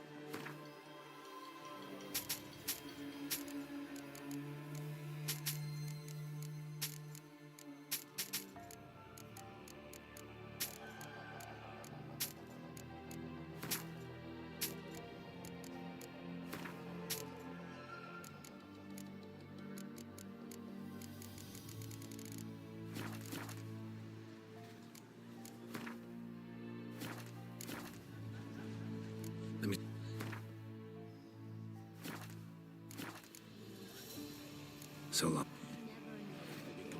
So long.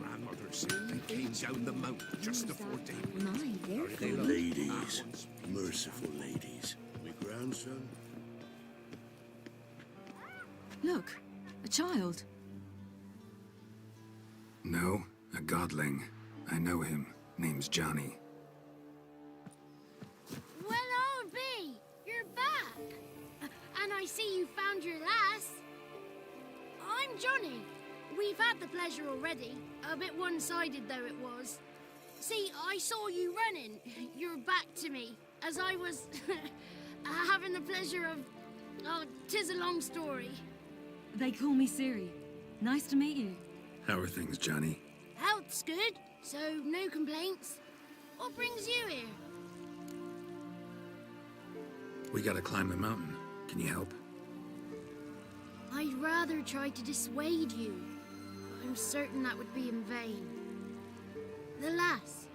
Grandmother said they came down the mountain just before daybreak.
The ladies. Merciful ladies. My grandson.
Look, a child.
No, a godling. I know him. Name's Johnny.
Well, old B, you're back. And I see you found your lass. I'm Johnny. We've had the pleasure already. A bit one-sided though it was. See, I saw you running. Your back to me. As I was having the pleasure of... Oh, 'tis a long story.
They call me Ciri. Nice to meet you.
How are things, Johnny?
Health's good, so no complaints. What brings you here?
We gotta climb the mountain. Can you help?
I'd rather try to dissuade you. I'm certain that would be in vain. The lass,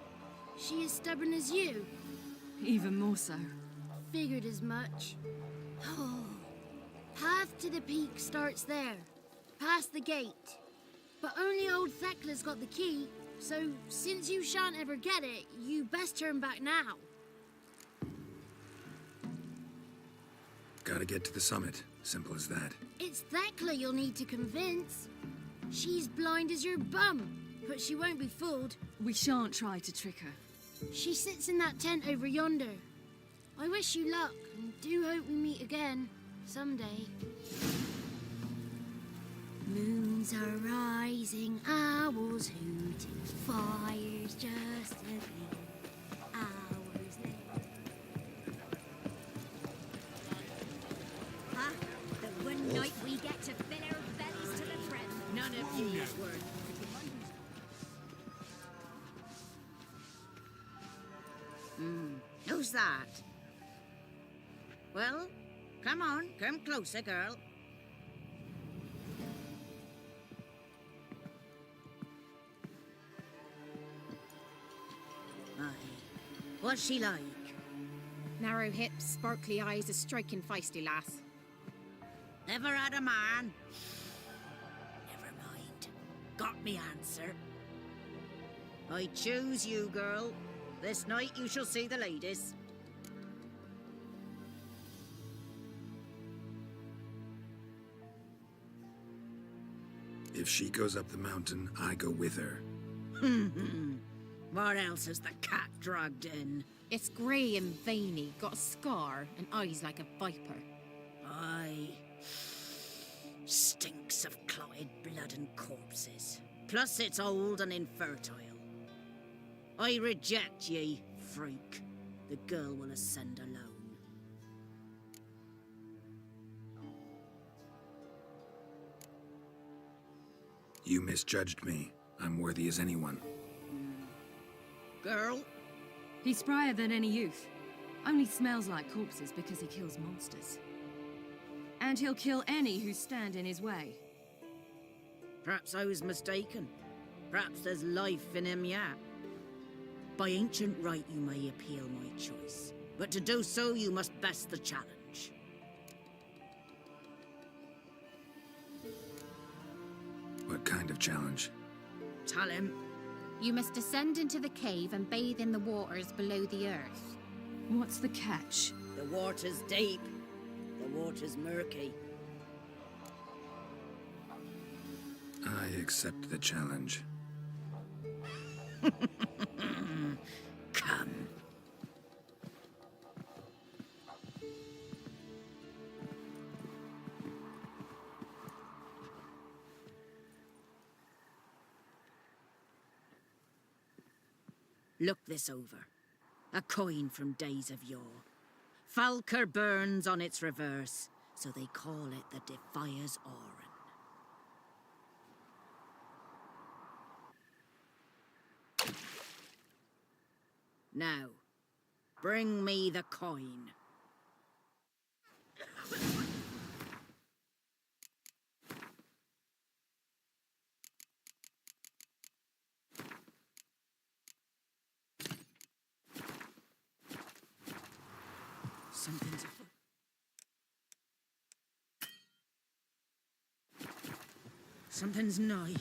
she as stubborn as you?
Even more so.
Figured as much. Oh. Path to the peak starts there, past the gate. But only old Thekla's got the key, so since you shan't ever get it, you best turn back now.
Gotta get to the summit. Simple as that.
It's Thekla you'll need to convince. She's blind as your bum, but she won't be fooled.
We shan't try to trick her.
She sits in that tent over yonder. I wish you luck, and do hope we meet again, someday. Moons are rising, owls hooting, fires just a few hours later.
Huh? The one night we get to fill our bellies to the brim. None of you's worth.
Who's that? Well, come on, come closer, girl. Aye. What's she like?
Narrow hips, sparkly eyes, a striking feisty lass.
Never had a man. Never mind. Got me answer. I choose you, girl. This night you shall see the ladies.
If she goes up the mountain, I go with her.
What else is the cat dragged in?
It's grey and veiny, got a scar, and eyes like a viper.
Aye. Stinks of clotted blood and corpses. Plus it's old and infertile. I reject ye, freak. The girl will ascend alone.
You misjudged me. I'm worthy as anyone.
Girl?
He's sprier than any youth. Only smells like corpses because he kills monsters. And he'll kill any who stand in his way.
Perhaps I was mistaken. Perhaps there's life in him yet. By ancient right you may appeal my choice. But to do so you must best the challenge.
What kind of challenge?
Tell him.
You must descend into the cave and bathe in the waters below the earth.
What's the catch?
The water's deep. The water's murky.
I accept the challenge.
Come. Look this over. A coin from days of yore. Falker burns on its reverse, so they call it the Defier's Oran. Now, bring me the coin. Something's afoot. Something's nigh.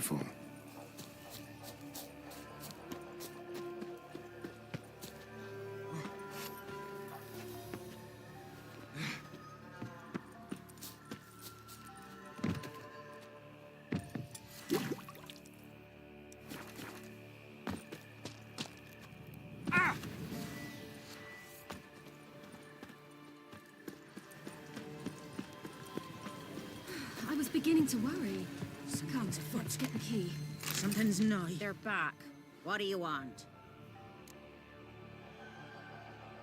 careful.
I was beginning to worry. Come, let's get the key.
Something's nigh. They're back. What do you want?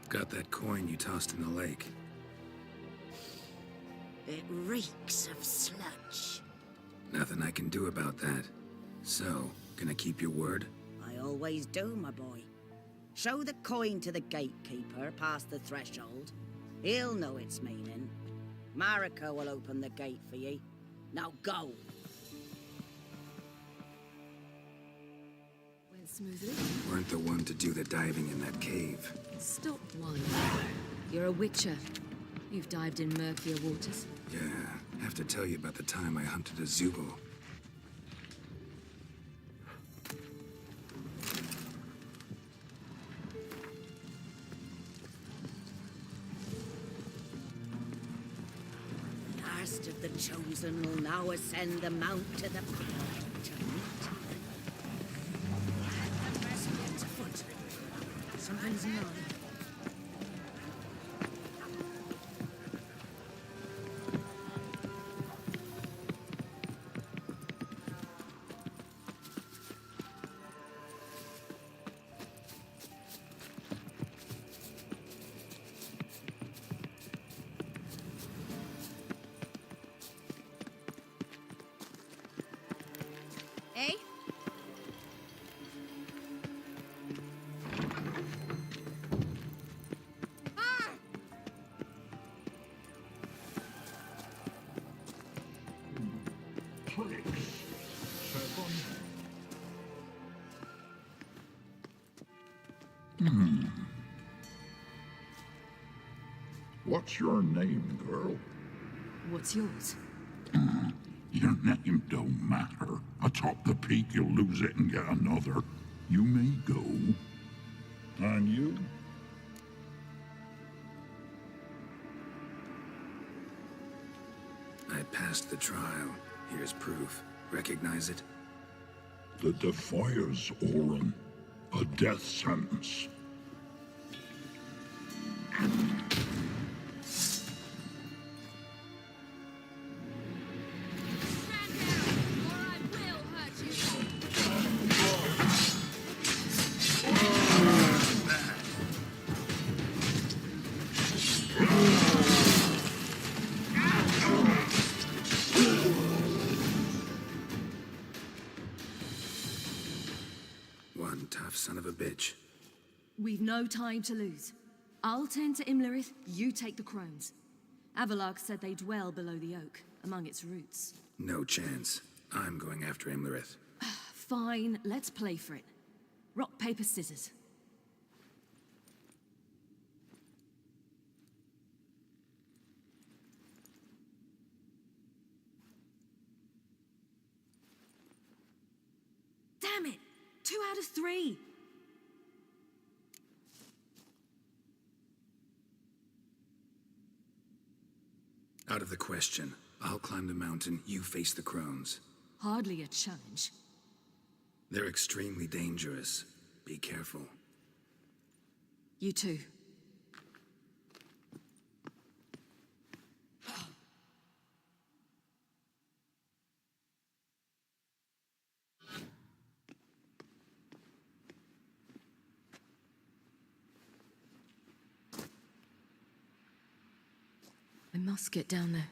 Got that coin you tossed in the lake.
It reeks of sludge.
Nothing I can do about that. So, gonna keep your word?
I always do, my boy. Show the coin to the gatekeeper past the threshold. He'll know its meaning. Mariko will open the gate for ye. Now go!
Went smoothly.
Weren't the one to do the diving in that cave.
Stop one. You're a witcher. You've dived in murkier waters.
Yeah, have to tell you about the time I hunted a Zoogle.
Last of the chosen will now ascend the mount to the pond to meet. It's afoot. Something's nigh.
Eh?
What's your name, girl?
What's yours?
Your name don't matter. Atop the peak, you'll lose it and get another. You may go. And you?
I passed the trial. Here's proof. Recognize it?
The Defier's Orin. A death sentence.
One tough son of a bitch.
We've no time to lose. I'll tend to Imlerith, you take the crones. Avalark said they dwell below the oak, among its roots.
No chance. I'm going after Imlerith.
Fine, let's play for it. Rock, paper, scissors. Damn it! 2 out of 3!
Out of the question. I'll climb the mountain, you face the crones.
Hardly a challenge.
They're extremely dangerous. Be careful.
You too. I must get down there.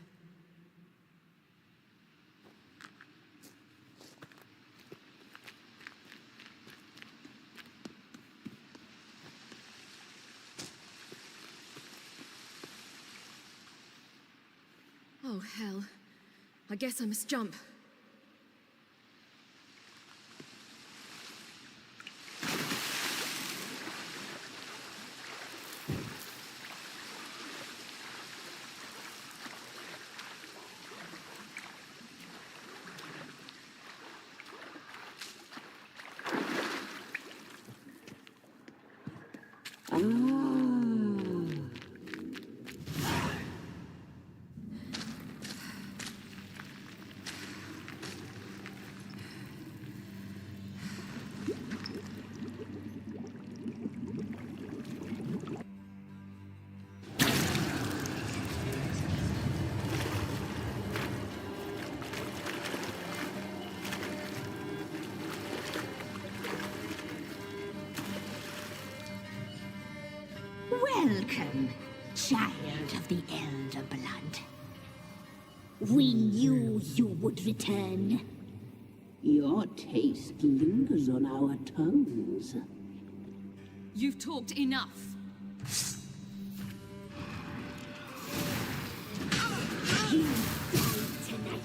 Oh, hell. I guess I must jump.
Welcome, child of the Elder Blood. We knew you would return.
Your taste lingers on our tongues.
You've talked enough.
You die tonight.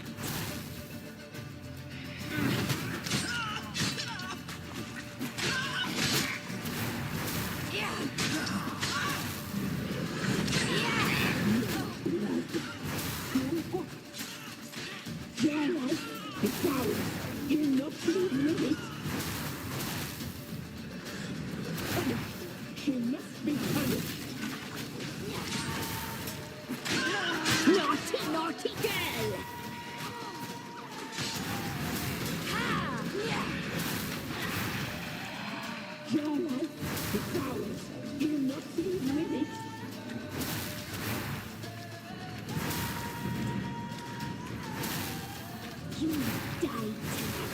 Your life is ours. You'll not leave with it. She must be punished.
Naughty, naughty girl!
Your life is ours. You'll not leave with it.
You die tonight.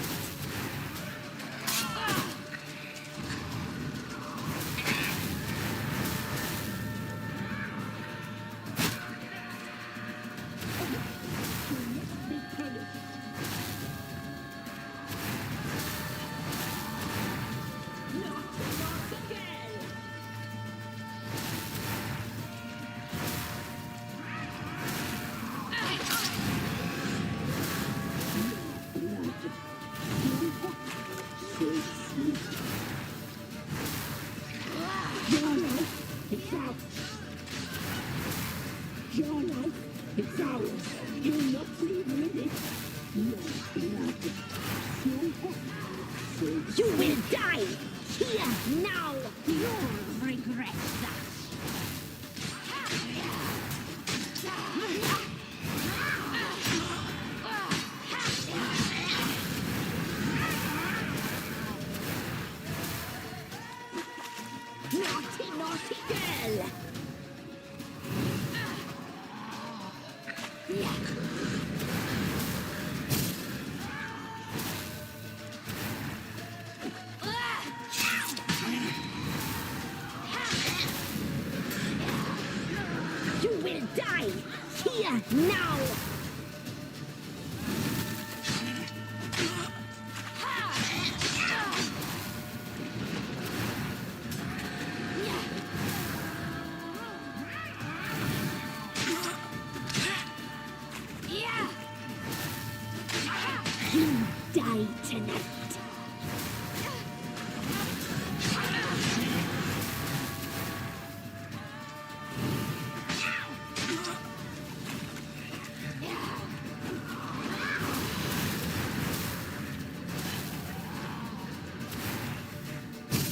Your life is ours. You'll not leave with it. Your blood.
You will die here now. You'll regret that. Naughty, naughty girl. You will die here now. You die tonight.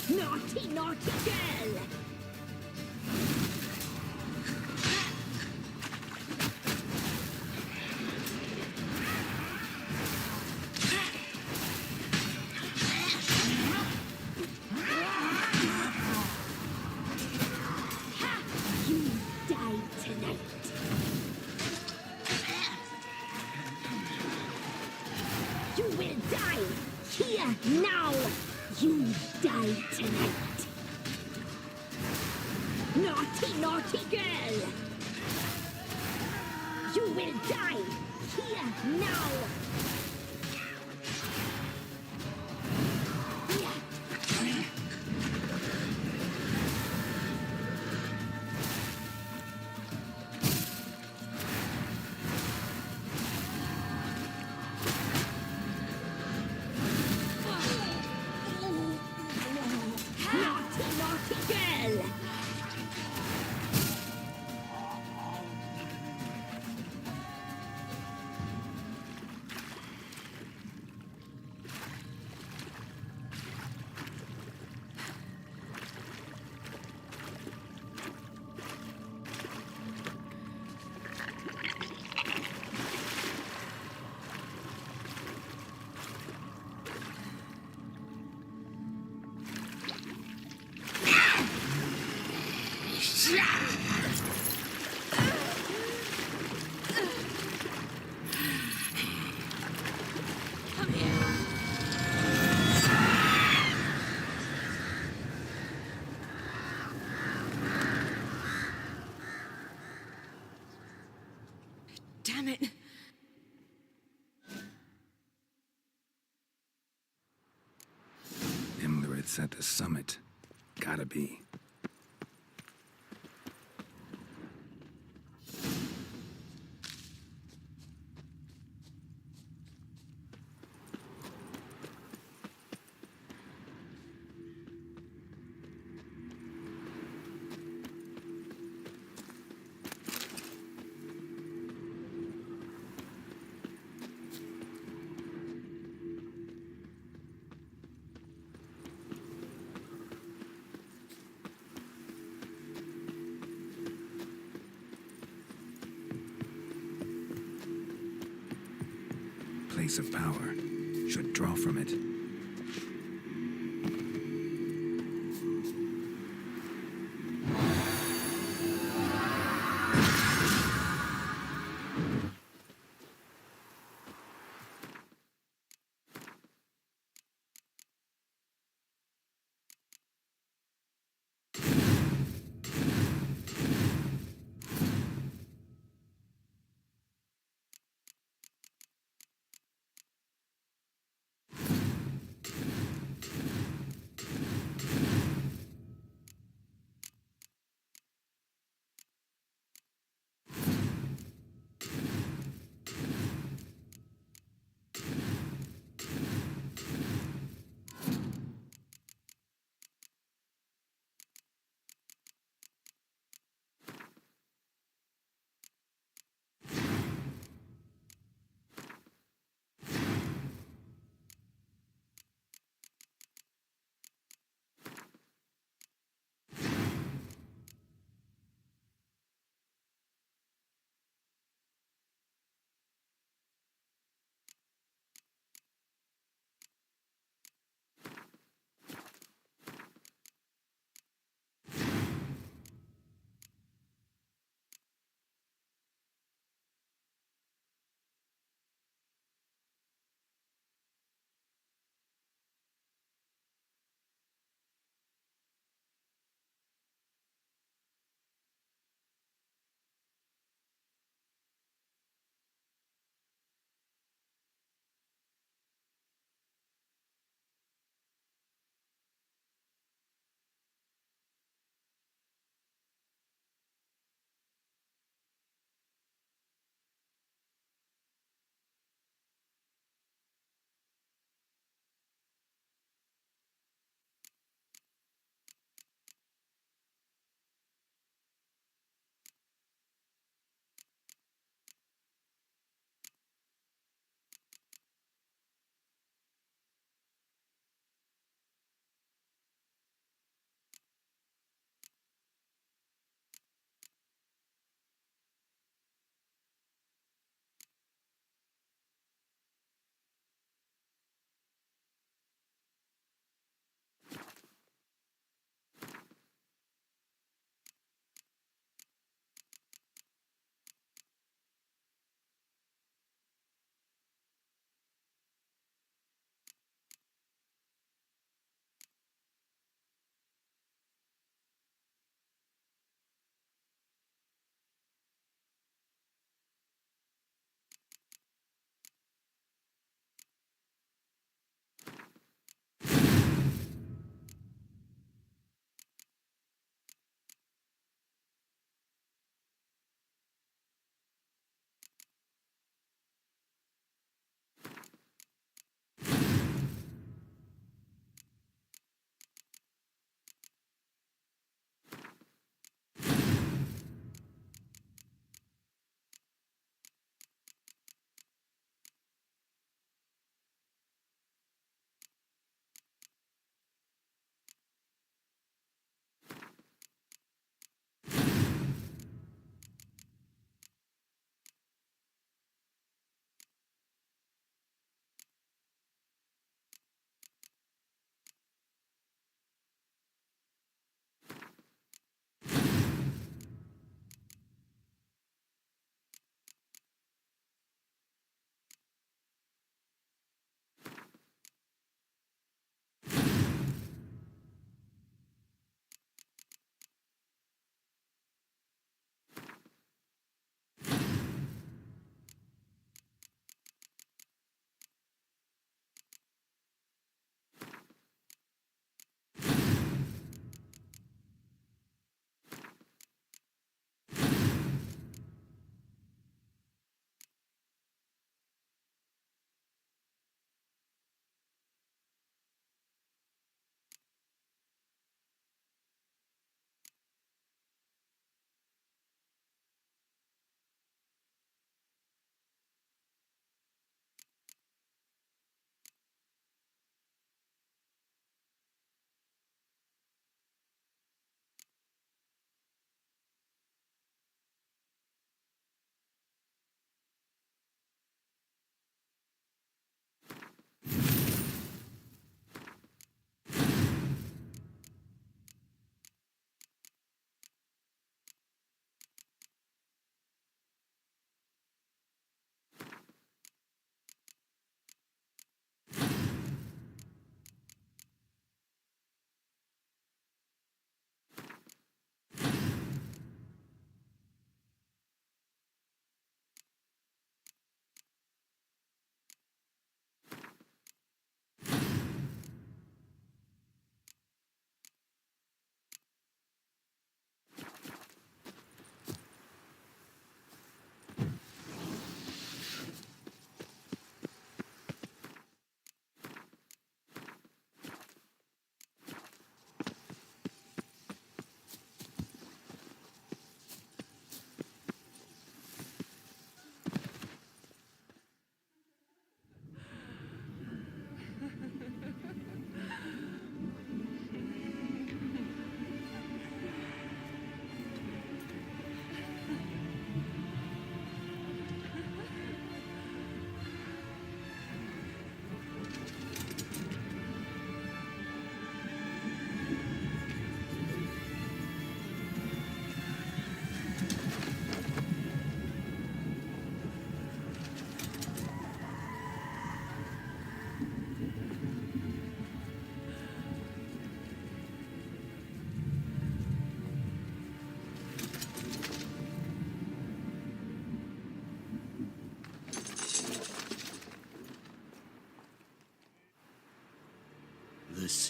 Naughty, naughty girl. You die tonight. You will die here now. You die tonight. Naughty, naughty girl. You will die here now. Naughty, naughty girl.
Damn it.
Imlerith's at the summit. Gotta be. Place of power. Should draw from it.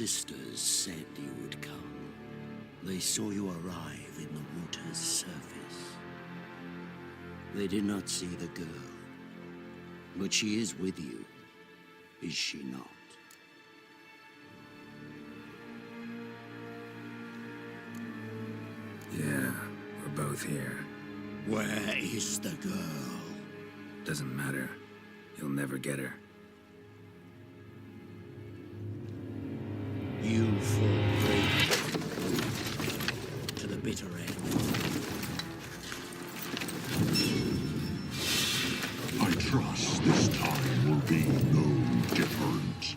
sisters said you would come. They saw you arrive in the water's surface. They did not see the girl. But she is with you, is she not?
Yeah, we're both here.
Where is the girl?
Doesn't matter. You'll never get her.
You fall bravely to the bitter end.
I trust this time will be no different.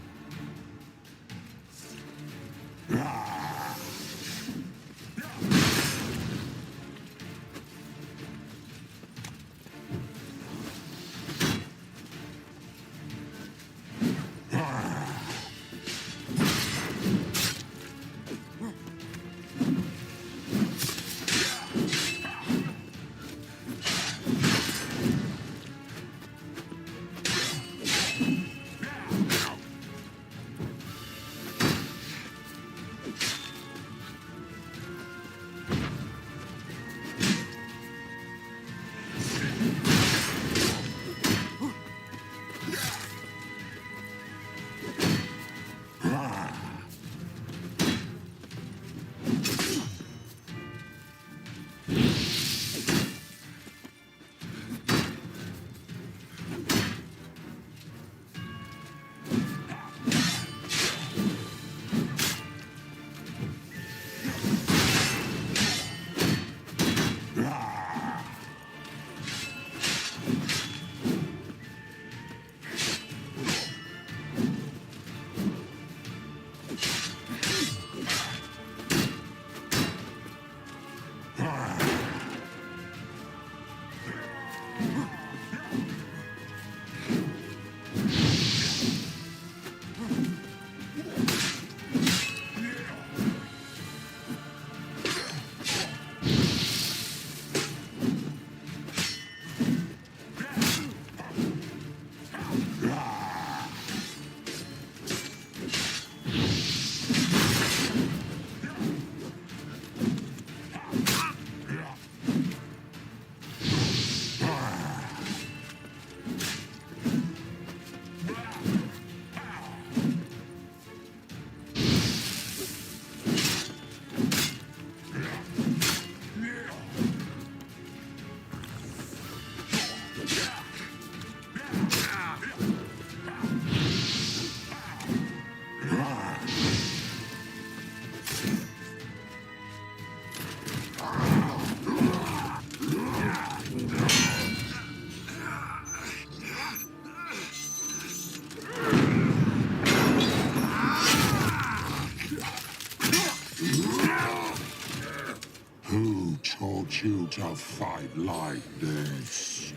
Who taught you to fight like this?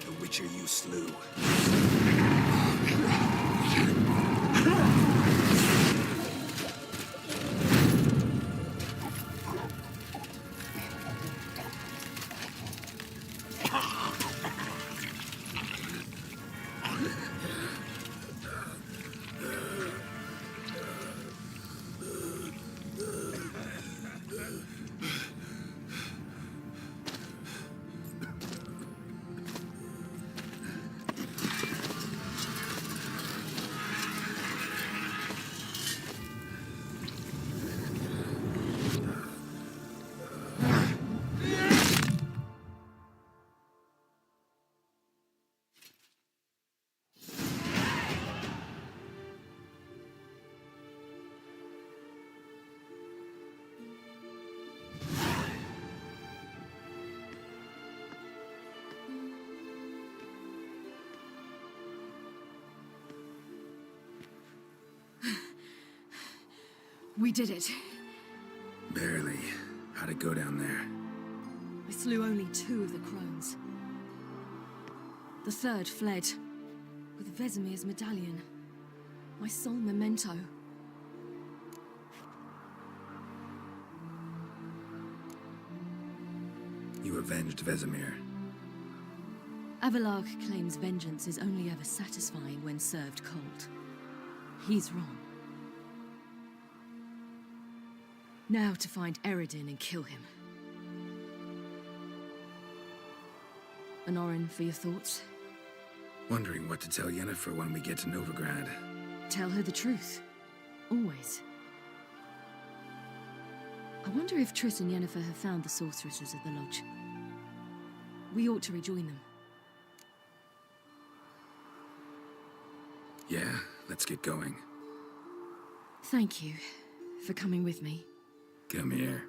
The Witcher you slew.
We did it.
Barely. How'd it go down there?
I slew only 2 of the crones. The third fled, with Vesemir's medallion. My sole memento.
You avenged Vesemir.
Avalark claims vengeance is only ever satisfying when served cold. He's wrong. Now to find Eredin and kill him. Anorin, for your thoughts?
Wondering what to tell Yennefer when we get to Novigrad.
Tell her the truth. Always. I wonder if Triss and Yennefer have found the sorceresses of the Lodge. We ought to rejoin them.
Yeah, let's get going.
Thank you for coming with me.
Come here.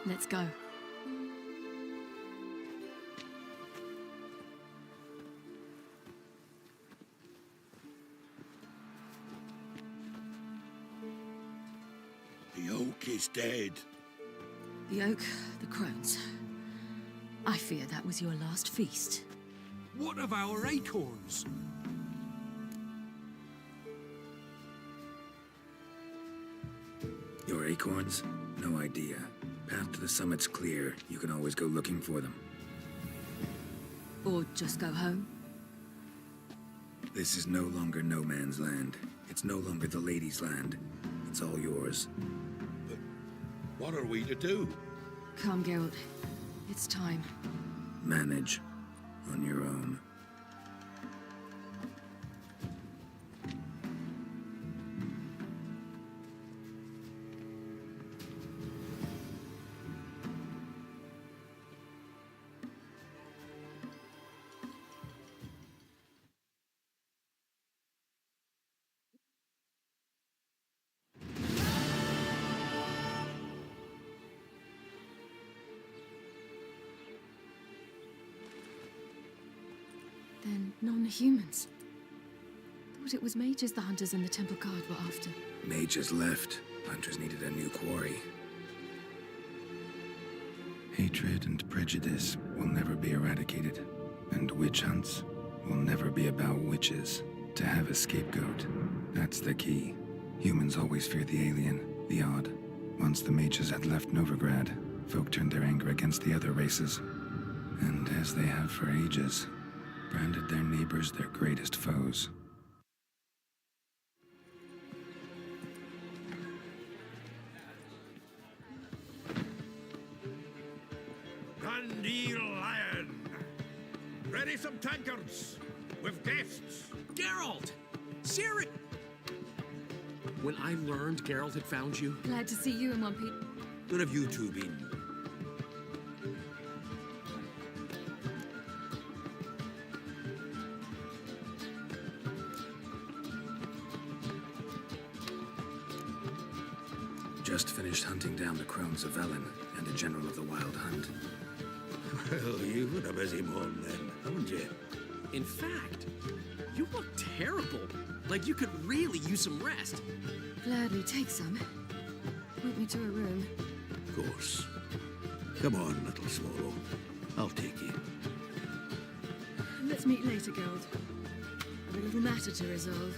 Let's go.
The oak is dead.
The oak, the crones. I fear that was your last feast.
What of our acorns?
Your acorns? No idea. Path to the summit's clear. You can always go looking for them.
Or just go home.
This is no longer no man's land. It's no longer the lady's land. It's all yours.
But what are we to do?
Come, Geralt. It's time.
Manage. On your own.
Then non-humans. Thought it was mages the hunters and the temple guard were after.
Mages left. Hunters needed a new quarry. Hatred and prejudice will never be eradicated. And witch hunts will never be about witches. To have a scapegoat, that's the key. Humans always fear the alien, the odd. Once the mages had left Novigrad, folk turned their anger against the other races. And as they have for ages, branded their neighbors their greatest foes.
Grandeel Lion! Ready some tankards! With guests!
Geralt! Ciri! When I learned Geralt had found you...
Glad to see you in one piece.
Where have you two been?
Just finished hunting down the crones of Velen and a general of the Wild Hunt.
Well, you've had a busy morning then, haven't you?
In fact, you look terrible. Like you could really use some rest.
Gladly take some. Point me to a room.
Of course. Come on, little swallow. I'll take you.
Let's meet later, Geralt. I've a little matter to resolve.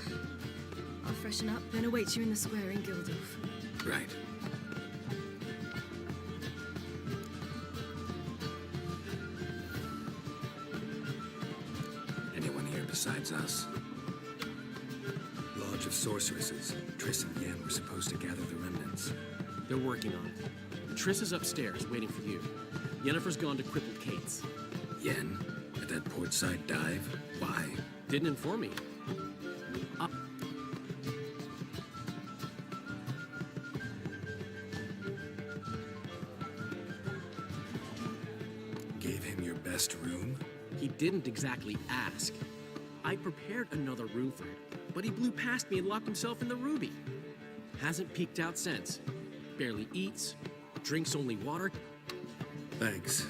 I'll freshen up, then await you in the square in Gildorf.
Right. Anyone here besides us? Lodge of Sorceresses. Triss and Yen were supposed to gather the remnants.
They're working on it. Triss is upstairs, waiting for you. Yennefer's gone to crippled Kate's.
Yen? At that portside dive? Why?
Didn't inform me.
Gave him your best room?
He didn't exactly ask. I prepared another room for him, but he blew past me and locked himself in the Ruby. Hasn't peeked out since. Barely eats, drinks only water.
Thanks.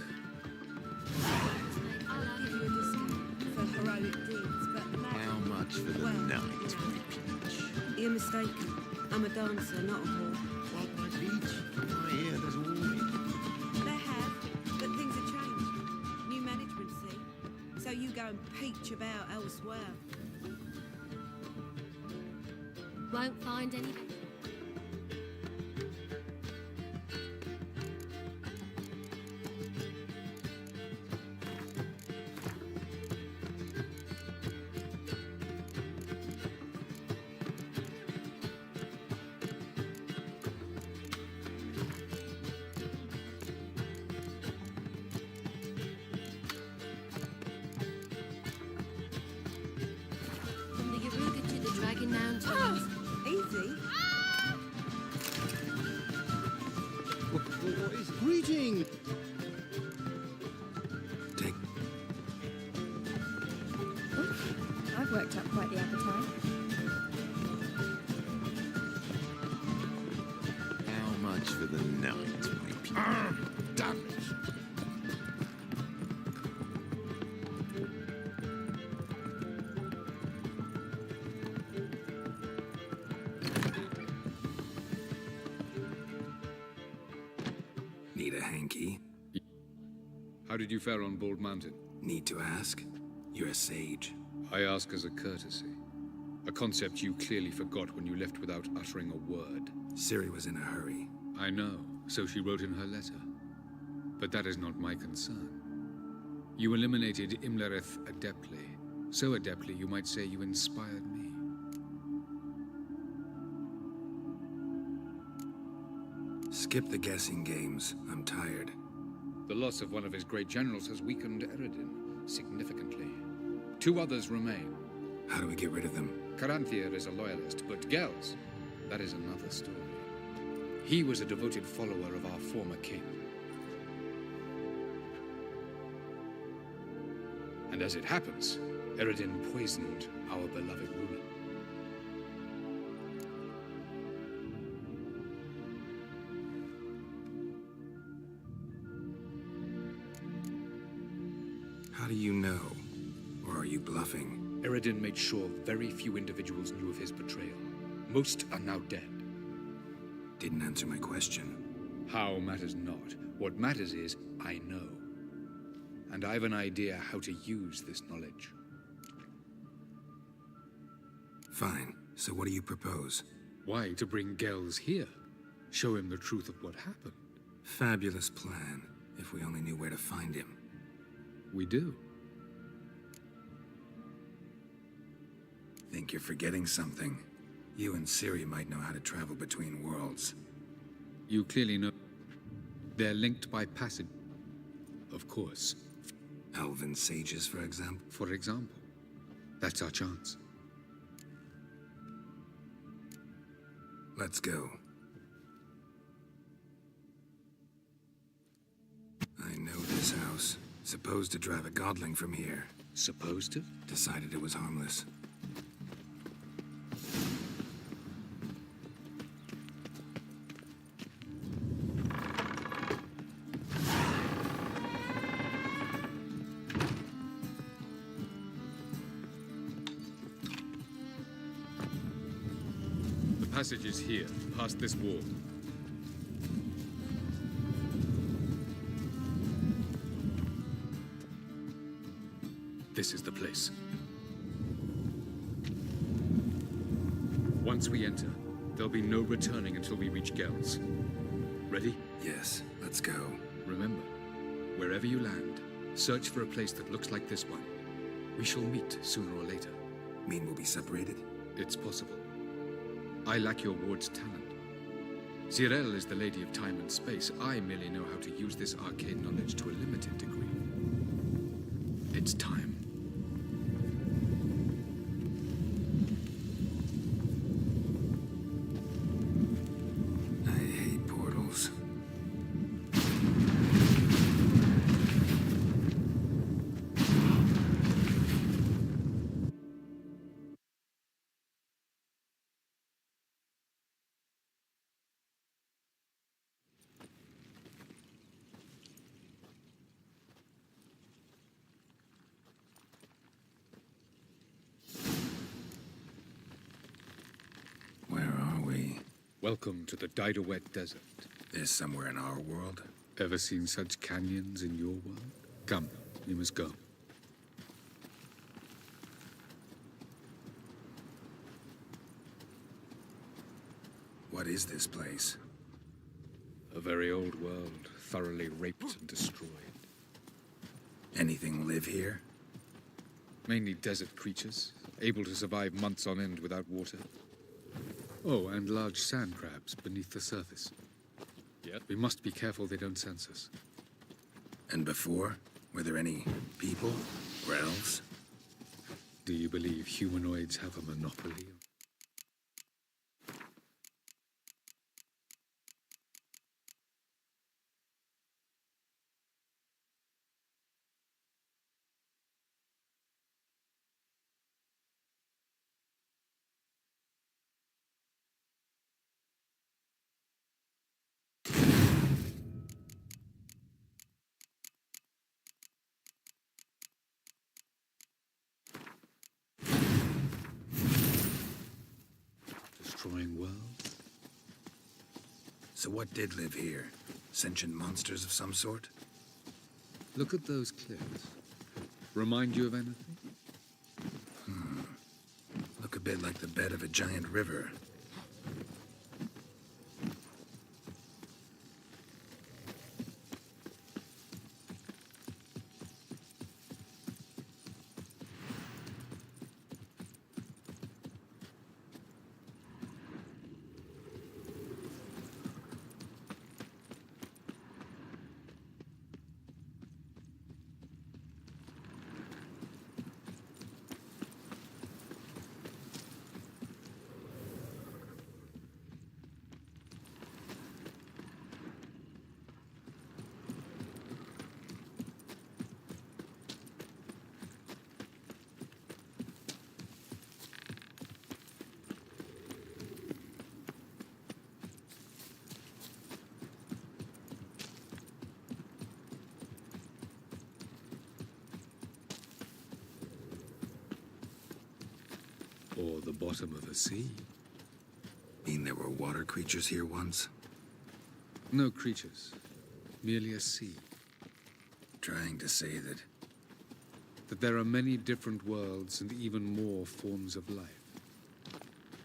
I'll give you a discount for heroic deeds, but
How much for the night, my peach?
you're mistaken. I'm a dancer, not a whore.
What, my peach? I hear there's always...
They have, but things have changed. New management, see? So you go and peach about elsewhere.
Won't find anything.
I've worked up quite the appetite.
How much for the night, my people?
Damn it!
Need a hanky?
How did you fare on Bald Mountain?
Need to ask? You're a sage.
I ask as a courtesy. A concept you clearly forgot when you left without uttering a word.
Ciri was in a hurry.
I know, so she wrote in her letter. But that is not my concern. You eliminated Imlerith adeptly. So adeptly, you might say you inspired me.
Skip the guessing games. I'm tired.
The loss of one of his great generals has weakened Eredin significantly. 2 others remain.
How do we get rid of them?
Caranthier is a loyalist, but Gels, that is another story. He was a devoted follower of our former king. And as it happens, Eredin poisoned our beloved ruler.
How do you know? Or are you bluffing?
Eredin made sure very few individuals knew of his betrayal. Most are now dead.
Didn't answer my question.
How matters not. What matters is, I know. And I've an idea how to use this knowledge.
Fine. So what do you propose?
Why, to bring Gels here. Show him the truth of what happened.
Fabulous plan, if we only knew where to find him.
We do.
Think you're forgetting something. You and Ciri might know how to travel between worlds.
You clearly know. They're linked by passage. Of course.
Elven sages, for example?
For example. That's our chance.
Let's go. I know this house. Supposed to drive a godling from here.
Supposed to?
Decided it was harmless.
The passage is here, past this wall. This is the place. Once we enter, there'll be no returning until we reach Gels. Ready?
Yes, let's go.
Remember, wherever you land, search for a place that looks like this one. We shall meet sooner or later.
Mean we'll be separated?
It's possible. I lack your ward's talent. Zirel is the lady of time and space. I merely know how to use this arcane knowledge to a limited degree. It's time.
I hate portals. Where are we?
Welcome to the Didowet Desert.
This somewhere in our world?
Ever seen such canyons in your world? Come, we must go.
What is this place?
A very old world, thoroughly raped and destroyed.
Anything live here?
Mainly desert creatures, able to survive months on end without water. Oh, and large sand crabs beneath the surface. Yet we must be careful they don't sense us.
And before? Were there any people? Or elves?
Do you believe humanoids have a monopoly
So what did live here? Sentient monsters of some sort?
Look at those cliffs. Remind you of anything?
Look a bit like the bed of a giant river.
Or the bottom of a sea.
Mean there were water creatures here once?
No creatures. Merely a sea.
Trying to say that...
That there are many different worlds and even more forms of life.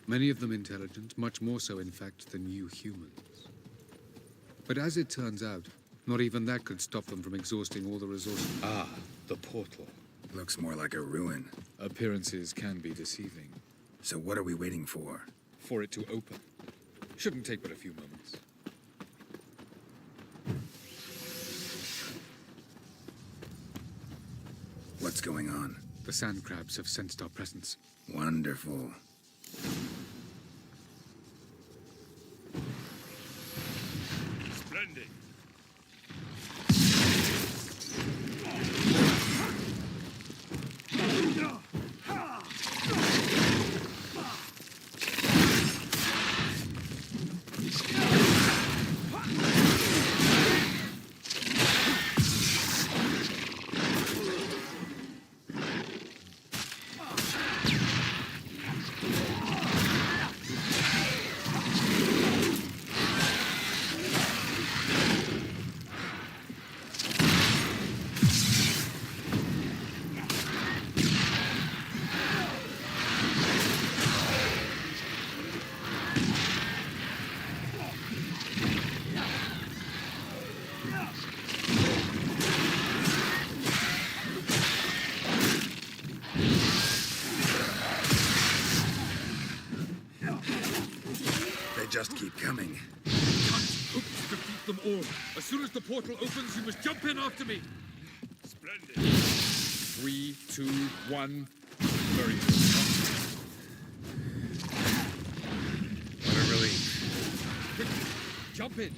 Many of them intelligent, much more so, in fact, than you humans. But as it turns out, not even that could stop them from exhausting all the resources. Ah, the portal.
Looks more like a ruin.
Appearances can be deceiving.
So what are we waiting for?
For it to open. Shouldn't take but a few moments.
What's going on?
The sand crabs have sensed our presence.
Wonderful.
Splendid.
Just keep coming.
Hope to defeat them all. As soon as the portal opens, you must jump in after me.
Splendid.
3, 2, 1. Very good.
What a relief.
Quickly, jump in.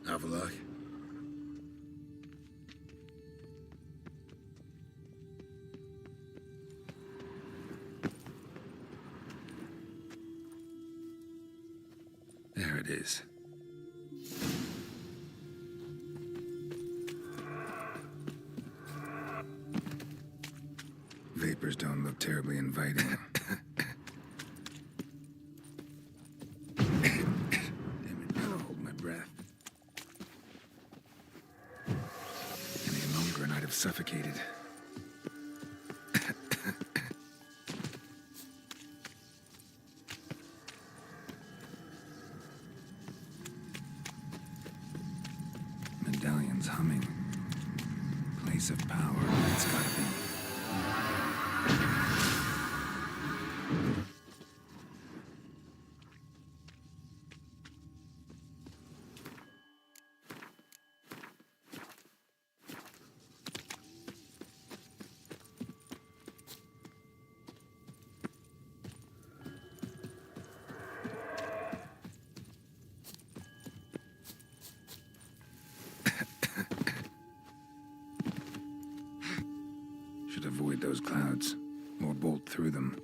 Have a look. There it is. Vapors don't look terribly inviting. Damn it, gotta hold my breath. Any longer and I'd have suffocated. Someone's humming. Place of power, it's gotta be. Should avoid those clouds, or bolt through them.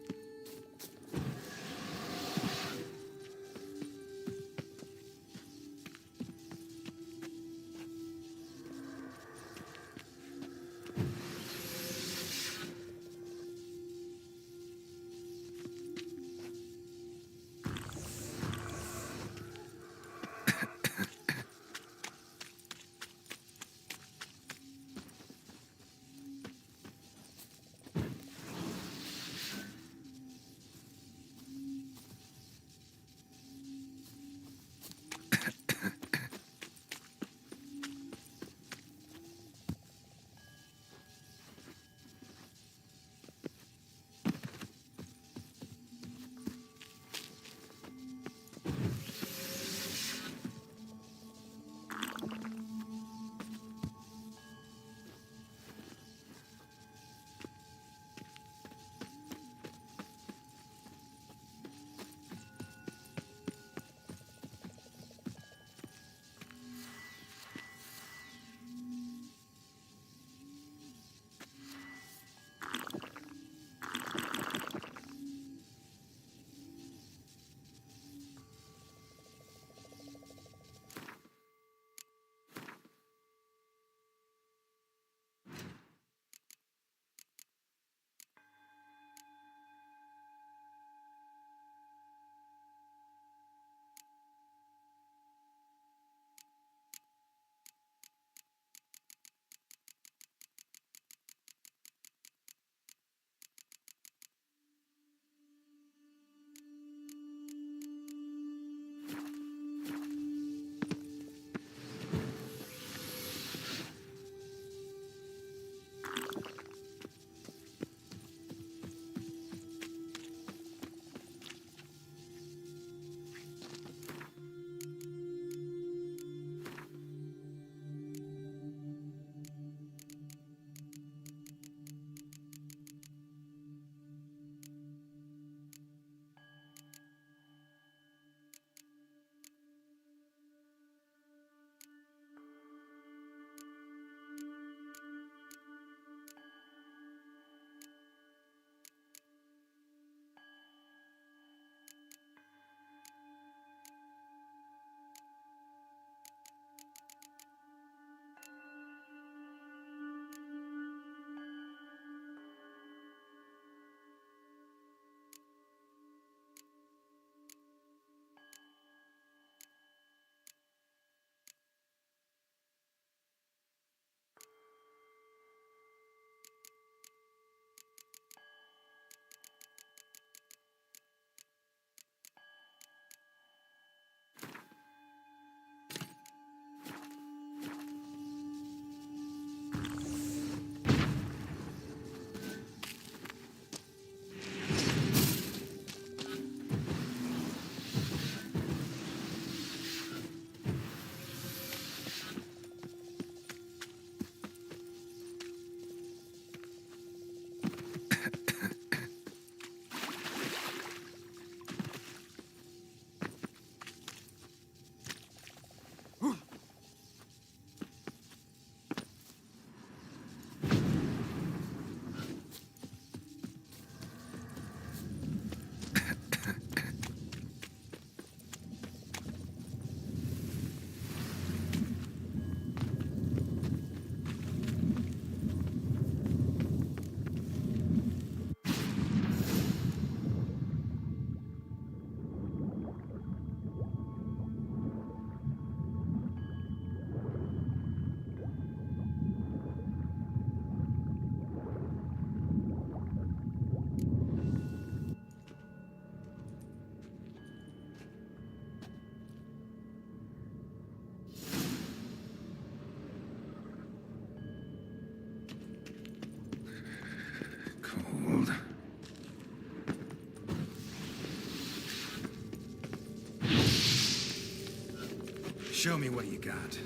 Show me what you got.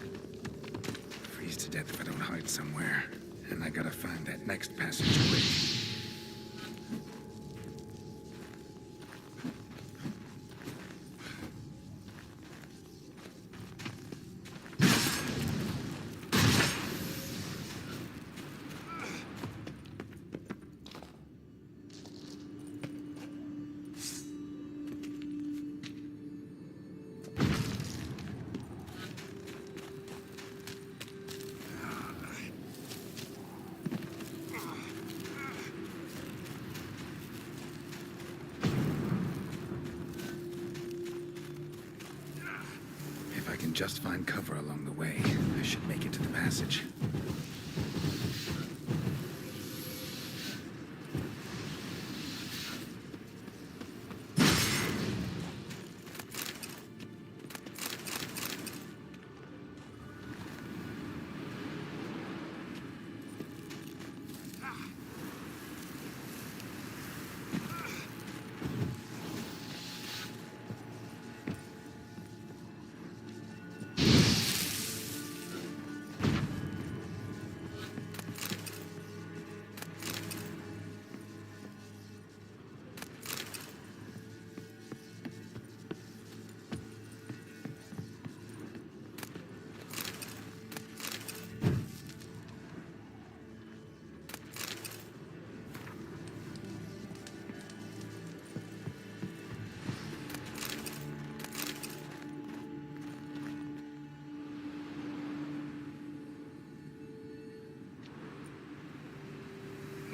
Freeze to death if I don't hide somewhere. And I gotta find that next passage quick. If I can just find cover along the way, I should make it to the passage.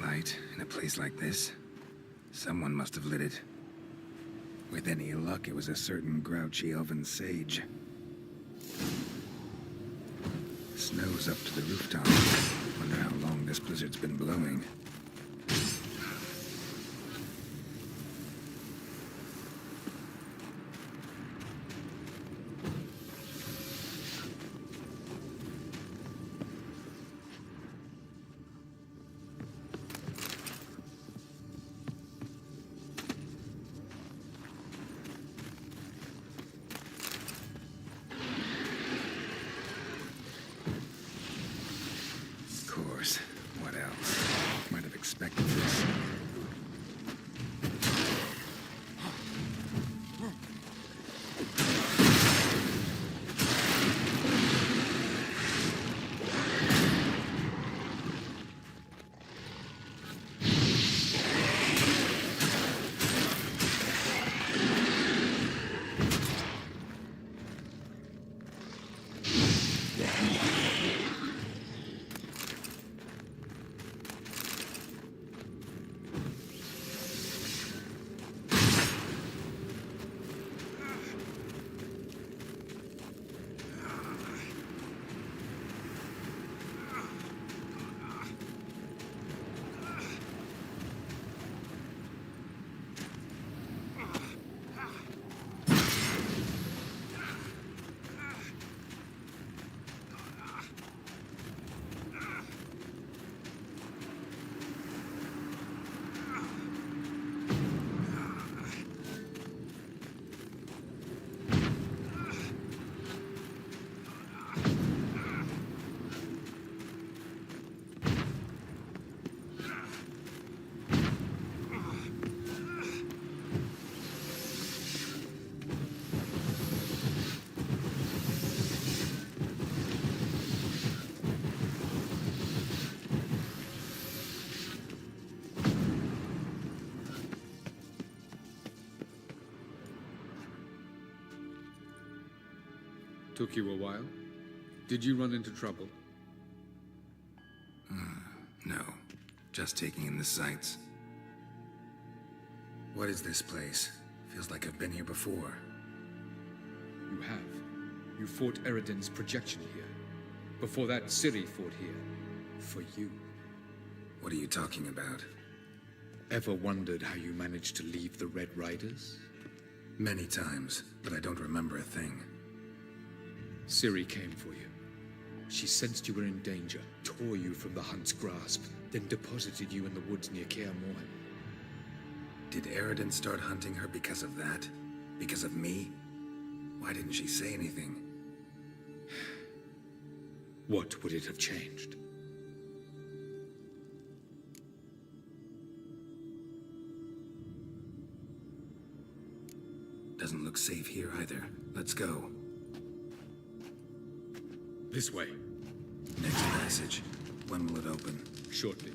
Light in a place like this? Someone must have lit it. With any luck, it was a certain grouchy elven sage. Snow's up to the rooftop. Wonder how long this blizzard's been blowing. Of course. What else? Might have expected this.
Took you a while? Did you run into trouble?
No. Just taking in the sights. What is this place? Feels like I've been here before.
You have. You fought Eridan's projection here. Before that, Ciri fought here. For you.
What are you talking about?
Ever wondered how you managed to leave the Red Riders?
Many times, but I don't remember a thing.
Ciri came for you. She sensed you were in danger, tore you from the Hunt's grasp, then deposited you in the woods near Kaer Morhen.
Did Eridan start hunting her because of that? Because of me? Why didn't she say anything?
What would it have changed?
Doesn't look safe here either. Let's go.
This way.
Next passage. When will it open?
Shortly.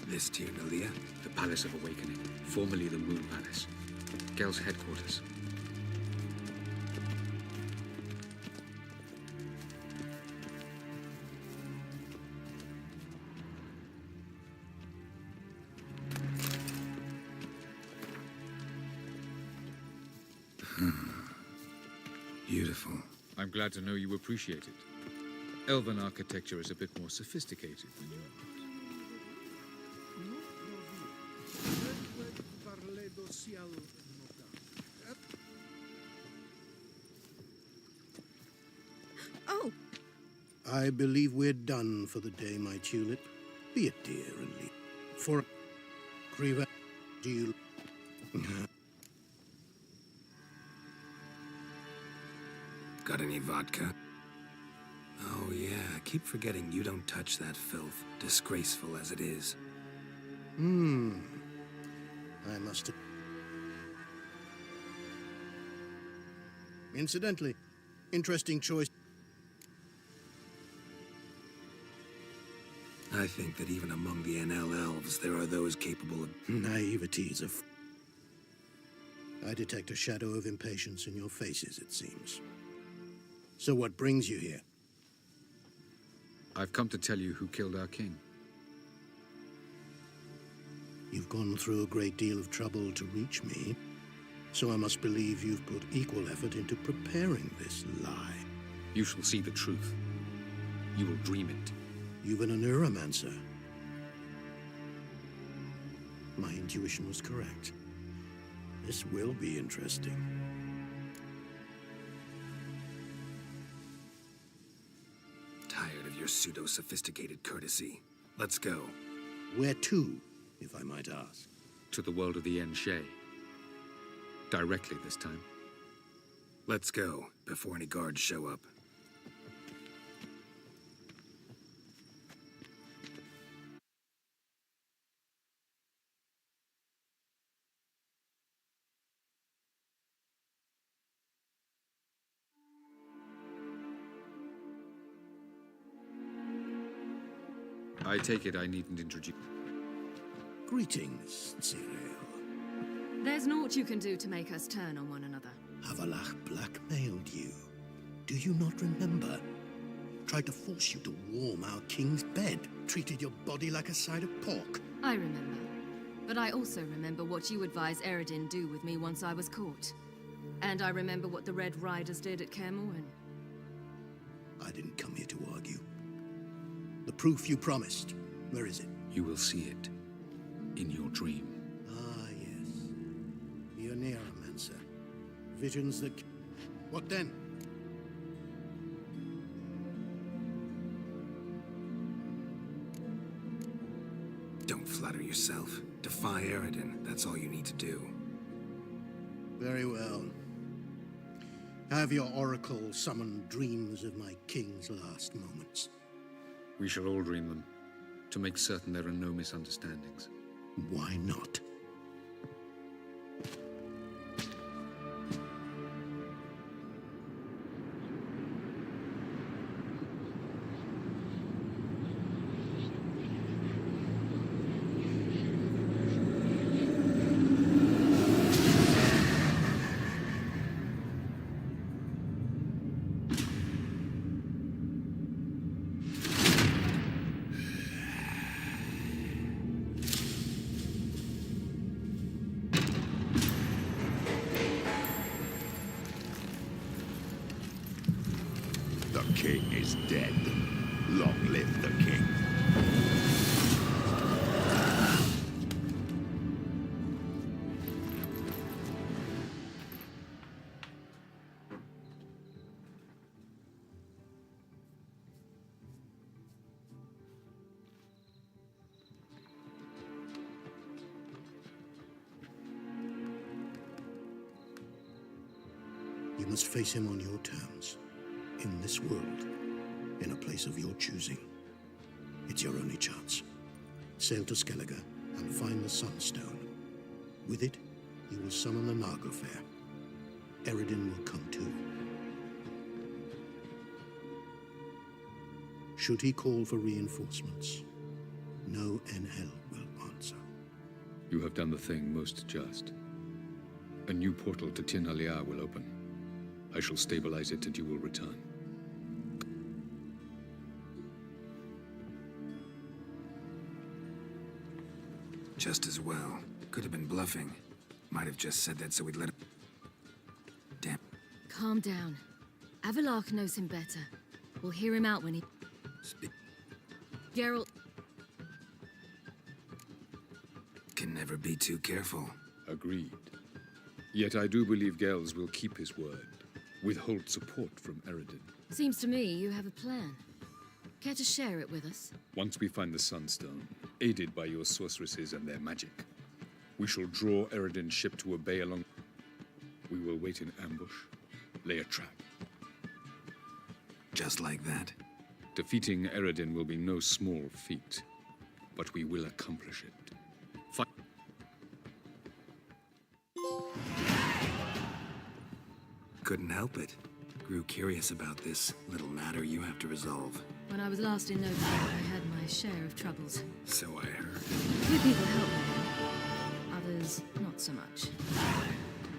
This Tir Nalia?
The Palace of Awakening, formerly the Moon Palace. Gel's headquarters.
Beautiful.
I'm glad to know you appreciate it. Elven architecture is a bit more sophisticated than yours.
Oh!
I believe we're done for the day, my tulip. Be a dear and leave. For Kriva, do you...
Got any vodka? Oh yeah, keep forgetting you don't touch that filth, disgraceful as it is.
I must have... Incidentally, interesting choice.
I think that even among the NL elves, there are those capable of...
Naiveties of... I detect a shadow of impatience in your faces, it seems. So what brings you here?
I've come to tell you who killed our king.
You've gone through a great deal of trouble to reach me, so I must believe you've put equal effort into preparing this lie.
You shall see the truth. You will dream it.
You've been a neuromancer. My intuition was correct. This will be interesting.
Tired of your pseudo-sophisticated courtesy. Let's go.
Where to, if I might ask?
To the world of the Enshe. Directly this time.
Let's go, before any guards show up.
I take it I needn't introduce...
Greetings, Cyril.
There's naught you can do to make us turn on one another.
Havalach blackmailed you. Do you not remember? Tried to force you to warm our king's bed. Treated your body like a side of pork.
I remember. But I also remember what you advised Eredin do with me once I was caught. And I remember what the Red Riders did at Kaer Morhen.
I didn't come here to argue. The proof you promised. Where is it?
You will see it. In your dream.
Ah, yes. The Neuromancer. Visions that... What then?
Don't flatter yourself. Defy Eredin. That's all you need to do.
Very well. Have your oracle summon dreams of my king's last moments.
We shall all dream them, to make certain there are no misunderstandings.
Why not?
is dead. Long live the king.
You must face him on your terms, in this world, in a place of your choosing. It's your only chance. Sail to Skellige and find the Sunstone. With it, you will summon the Nagelfair. Eredin will come too. Should he call for reinforcements, no NL will answer.
You have done the thing most just. A new portal to Tir Nalia will open. I shall stabilize it and you will return.
Just as well. Could have been bluffing. Might have just said that so we'd let him... Damn.
Calm down. Avalark knows him better. We'll hear him out when he... Geralt...
Can never be too careful.
Agreed. Yet I do believe Gels will keep his word. Withhold support from Eredin.
Seems to me you have a plan. Care to share it with us?
Once we find the Sunstone, aided by your sorceresses and their magic, we shall draw Eredin's ship to a bay along... We will wait in ambush, lay a trap.
Just like that?
Defeating Eredin will be no small feat, but we will accomplish it.
Couldn't help it. Grew curious about this little matter you have to resolve.
When I was last in Nova, I had my share of troubles.
So I heard.
Few people helped me. Others, not so much.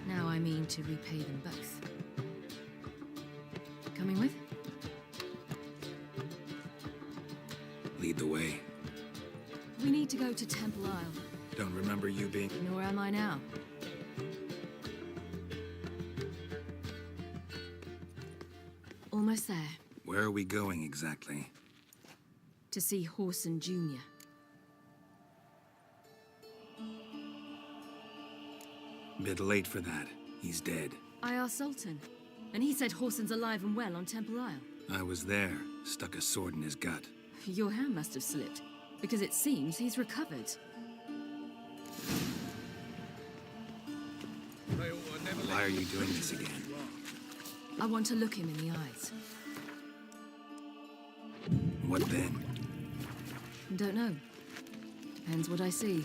Now I mean to repay them both. Coming with?
Lead the way.
We need to go to Temple Isle.
Don't remember you being...
Nor am I now. Almost there.
Where are we going exactly?
To see Horson Jr.
Bit late for that. He's dead.
I asked Sultan, and he said Horson's alive and well on Temple Isle.
I was there. Stuck a sword in his gut.
Your hand must have slipped, because it seems he's recovered.
Why are you doing this again?
I want to look him in the eyes.
What then?
Don't know. Depends what I see.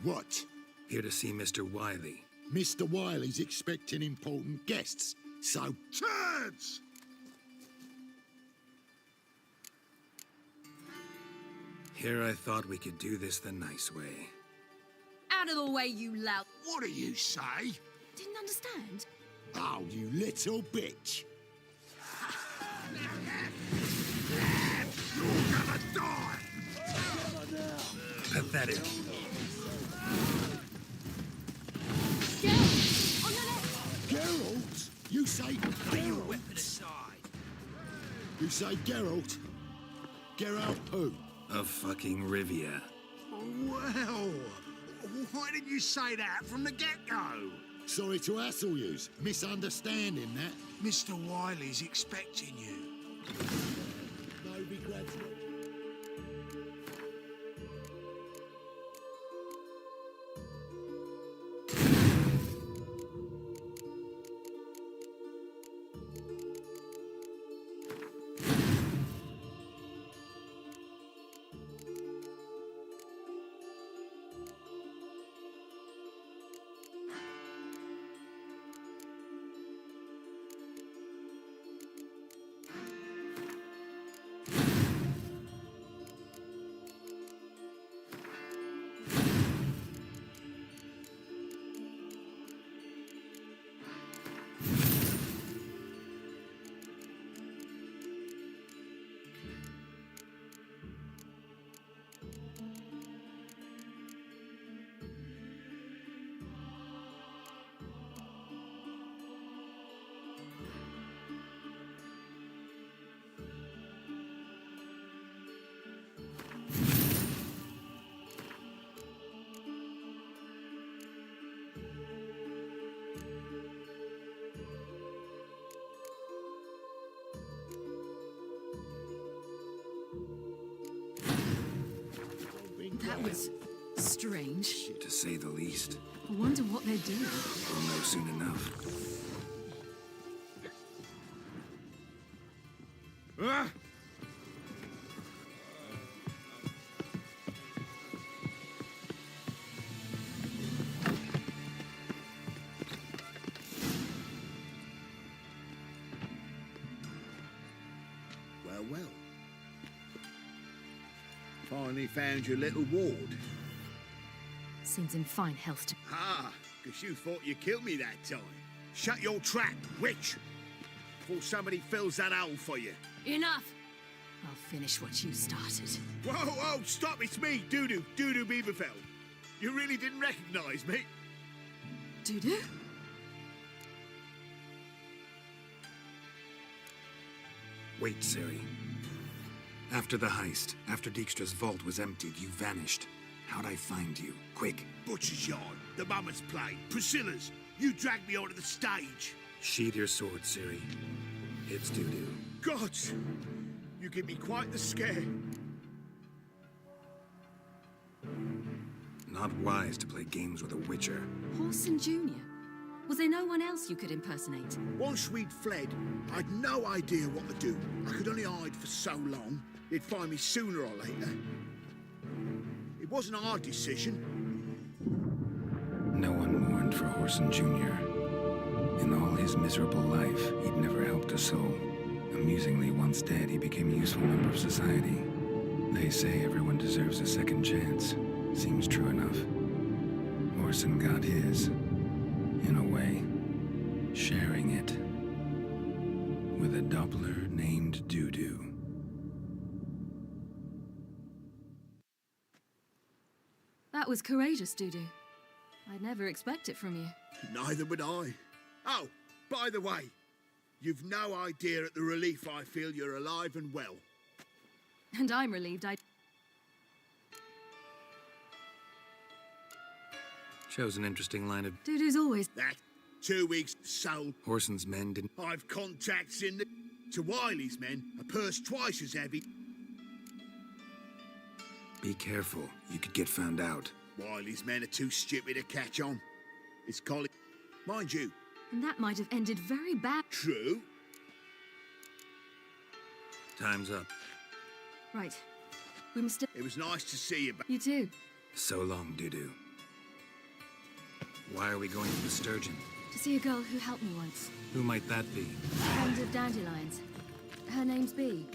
What?
Here to see Mr. Wiley.
Mr. Wiley's expecting important guests, so turds!
Here I thought we could do this the nice way.
Out of the way, you lout.
What do you say?
Didn't understand?
Oh, you little bitch. You're gonna die!
Pathetic.
Geralt? You say Geralt? You say Geralt? Geralt who?
Of fucking Rivia.
Well, why didn't you say that from the get-go? Sorry to hassle yous. Misunderstanding that. Mr. Wiley's expecting you. No regrets.
That was strange.
To say the least.
I wonder what they're doing.
We'll know soon enough.
Well, well. Finally found your little ward.
Seems in fine health to...
Ah, because you thought you killed me that time. Shut your trap, witch! Before somebody fills that hole for you.
Enough! I'll finish what you started.
Whoa, whoa, stop, it's me, Doodoo Beaverfell. You really didn't recognize me?
Doodoo?
Wait, Ciri. After the heist, after Dijkstra's vault was emptied, you vanished. How'd I find you? Quick.
Butcher's Yard, the Mama's Play, Priscilla's. You dragged me onto the stage.
Sheathe your sword, Ciri. It's Doodoo.
Gods! You give me quite the scare.
Not wise to play games with a witcher.
Horson Jr.? Was there no one else you could impersonate?
Once we'd fled, I'd no idea what to do. I could only hide for so long. They'd find me sooner or later. It wasn't a hard decision.
No one mourned for Horson Jr. In all his miserable life, he'd never helped a soul. Amusingly, once dead, he became a useful member of society. They say everyone deserves a second chance. Seems true enough. Horson got his, in a way, sharing it with a Doppler named Doodoo.
That was courageous, Doodoo. I'd never expect it from you.
Neither would I. Oh, by the way, you've no idea at the relief I feel you're alive and well.
And I'm relieved I...
Shows an interesting line of...
Doodoo's always...
That 2 weeks sold.
Horson's men didn't...
I've contacts in the... To Wiley's men, a purse twice as heavy.
Be careful. You could get found out.
Wiley's men are too stupid to catch on. It's colleague... Mind you.
And that might have ended very bad.
True.
Time's up.
Right. We must...
It was nice to see you, but...
You too.
So long, Doodoo. Why are we going to the Sturgeon?
To see a girl who helped me once.
Who might that be?
Friend of Dandelion's. Her name's Bee.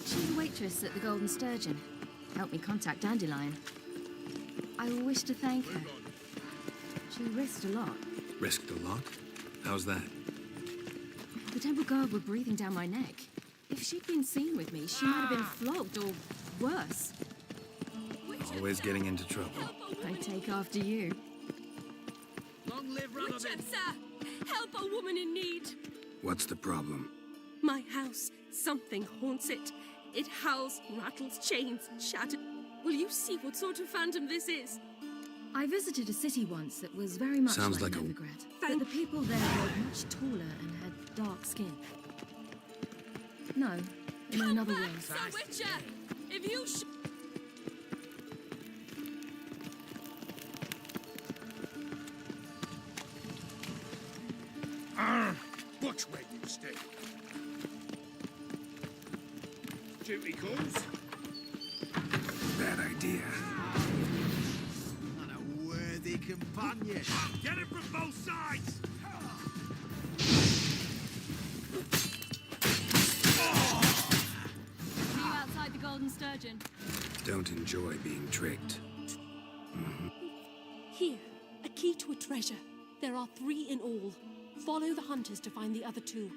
She's a waitress at the Golden Sturgeon. Helped me contact Dandelion. I wish to thank her. She risked a lot.
Risked a lot? How's that?
The Temple Guard were breathing down my neck. If she'd been seen with me, she might have been flogged or worse.
Always getting into trouble.
I take after you.
Long live Witcher, help a woman in need.
What's the problem?
My house, something haunts it. It howls, rattles, chains, shatters. Will you see what sort of phantom this is?
I visited a city once that was very much
Sounds like
Novigrad. But the people there were much taller and had dark skin. No, in another way.
Sir Witcher! If you
Watch where you stay. Duty calls.
Bad idea.
And a worthy companion. Get it from both sides!
See you outside the Golden Sturgeon.
Don't enjoy being tricked.
Here, a key to a treasure. There are 3 in all. Follow the hunters to find the other 2.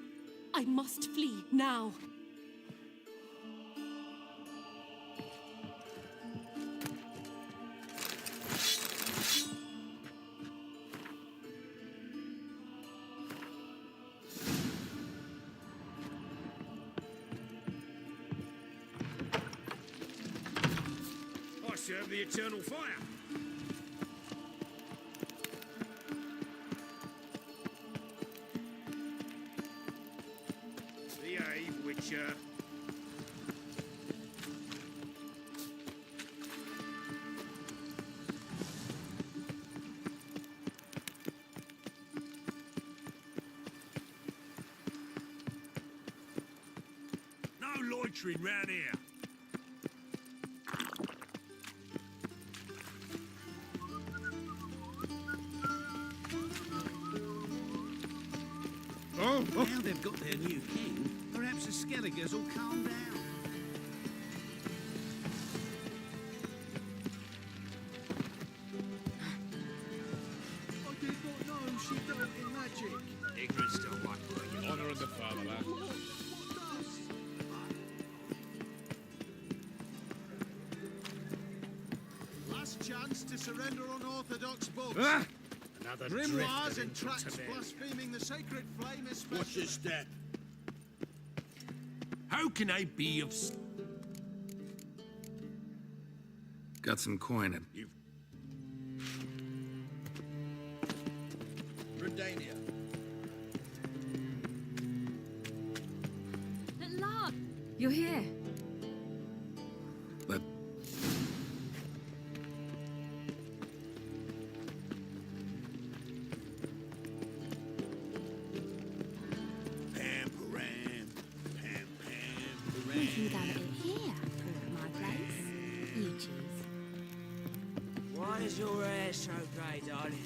I must flee now.
I serve the eternal fire. Behave, Witcher.
motoring round here.
Oh, now they've got their new king, perhaps the Skelligers will calm down.
I did not know she dealt in magic.
Ignorance don't like the honour of the fatherland.
Last chance to surrender unorthodox books.
Ah! Another
Grimoires
drifter
and
into
tracts
Tiberias.
blaspheming the sacred flame especially.
Watch your step.
How can I be of...
Got some coin at...
Redania.
At last! You're here.
But...
We can gather it here, for my place. You choose.
Why is your hair so grey, darling?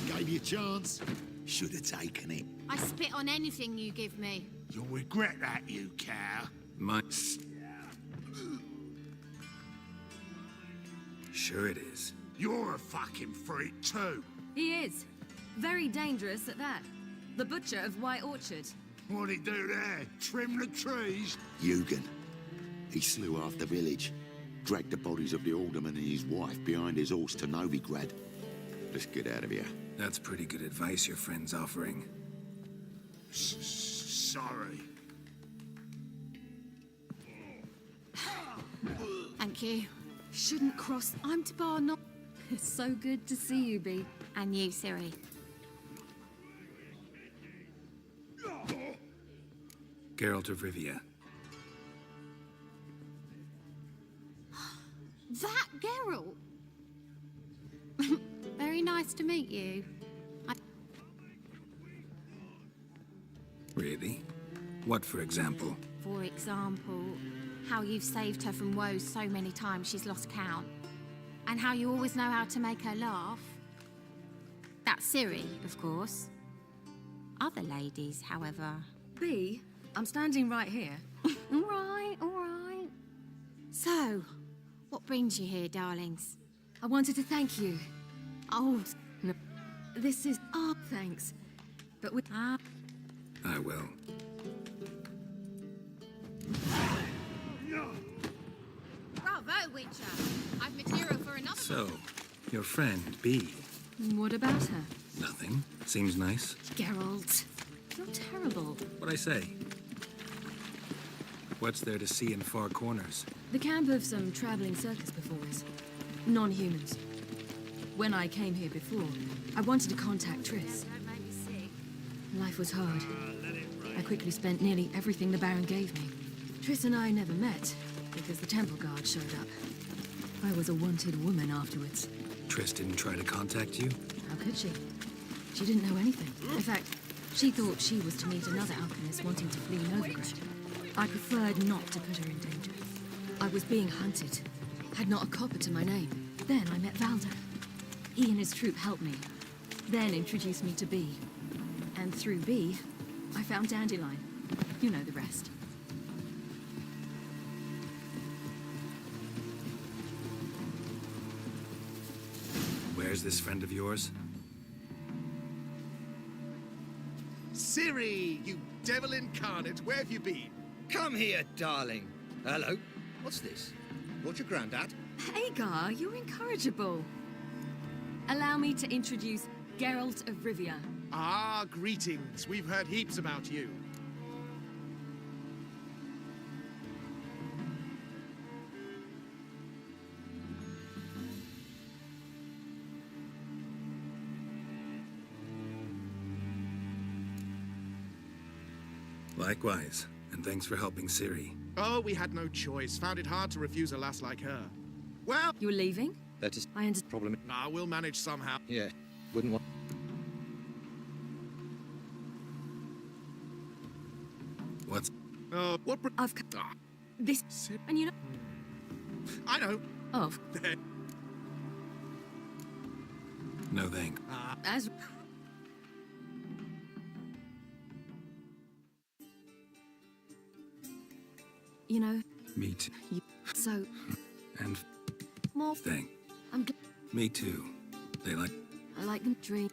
Gave you a chance. Should have taken it.
I spit on anything you give me.
You'll regret that, you cow.
My... Sure it is.
You're a fucking freak too.
He is. Very dangerous at that. The butcher of White Orchard.
What'd he do there? Trim the trees?
Eugen. He slew half the village. Dragged the bodies of the alderman and his wife behind his horse to Novigrad. Let's get out of here.
That's pretty good advice your friend's offering.
Sorry.
Thank you.
Shouldn't cross. I'm to bar not. It's so good to see you, Bee.
And you, Ciri.
Geralt of Rivia.
That Geralt? Very nice to meet you.
Really? What, for example?
For example, how you've saved her from woes so many times she's lost count. And how you always know how to make her laugh. That's Ciri, of course. Other ladies, however...
Bee, I'm standing right here.
All right, all right. So, what brings you here, darlings?
I wanted to thank you.
Oh,
no. This is... Oh, thanks. But we...
I will.
Bravo, Witcher. I've material for another...
So, your friend, Bee.
What about her?
Nothing. Seems nice.
Geralt. You're terrible.
What'd I say? What's there to see in far corners?
The camp of some traveling circus performers. Non-humans. When I came here before, I wanted to contact Triss. Life was hard. I quickly spent nearly everything the Baron gave me. Triss and I never met, because the temple guard showed up. I was a wanted woman afterwards.
Triss didn't try to contact you?
How could she? She didn't know anything. In fact, she thought she was to meet another alchemist wanting to flee Novigrad. I preferred not to put her in danger. I was being hunted. Had not a copper to my name. Then I met Valda. He and his troop helped me. Then introduced me to Bee. And through Bee, I found Dandelion. You know the rest.
Where's this friend of yours?
Ciri, you devil incarnate, where have you been?
Come here, darling. Hello. What's this? What's your granddad?
Hagar, you're incorrigible. Allow me to introduce Geralt of Rivia.
Ah, greetings. We've heard heaps about you.
Likewise, and thanks for helping Ciri.
Oh, we had no choice. Found it hard to refuse a lass like her. Well...
You're leaving?
That is...
I understand.
Problem...
Nah, we'll manage somehow.
Yeah, wouldn't want...
What's...
what...
I've... This... And you know...
I know.
Of.
No thank.
As... You know...
Me too.
So...
And...
More...
Thank.
I'm...
Me too. They like...
I like them dream.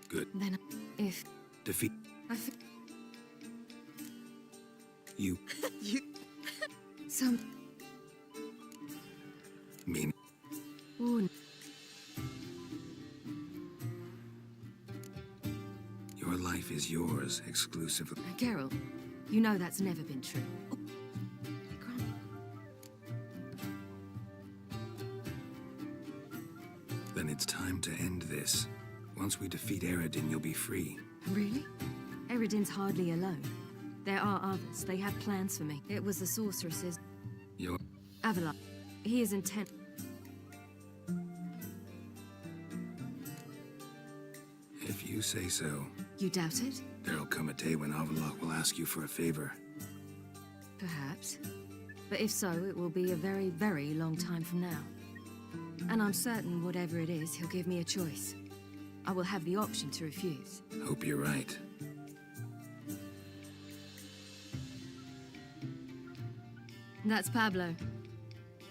Good.
Then, if...
Defeat...
I
You...
you... Some...
Mean...
Oh,
Your life is yours, exclusively.
Geralt, you know that's never been true. Oh.
Then it's time to end this. Once we defeat Eredin, you'll be free.
Really? Eredin's hardly alone. There are others. They have plans for me. It was the sorceresses.
You're...
Avalon. He is intent...
If you say so.
You doubt it?
There'll come a day when Avallac'h will ask you for a favor.
Perhaps. But if so, it will be a very, very long time from now. And I'm certain whatever it is, he'll give me a choice. I will have the option to refuse.
Hope you're right.
That's Pablo.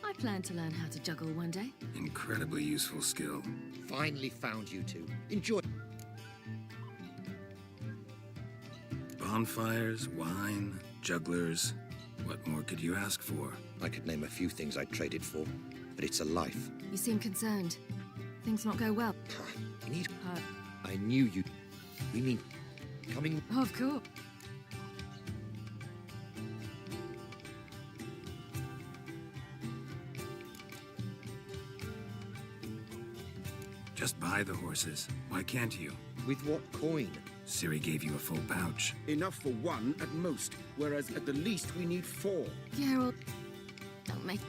I plan to learn how to juggle one day.
Incredibly useful skill.
Finally found you two. Enjoy.
Bonfires, wine, jugglers. What more could you ask for?
I could name a few things I'd trade it for, but it's a life.
You seem concerned. Things not go well.
I need... I knew you... We mean... Coming...
Of course.
Just buy the horses. Why can't you?
With what coin?
Ciri gave you a full pouch.
Enough for one at most, whereas at the least we need 4.
Geralt, don't make...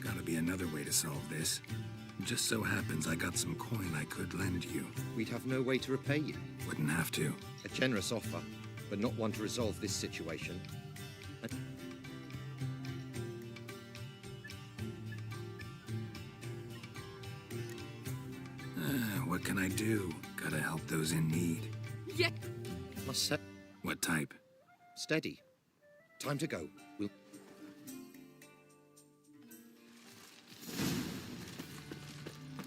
Gotta be another way to solve this. Just so happens I got some coin I could lend you.
We'd have no way to repay you.
Wouldn't have to.
A generous offer, but not one to resolve this situation.
What can I do? Gotta help those in need.
Yeah.
Must say...
What type?
Steady. Time to go. We'll...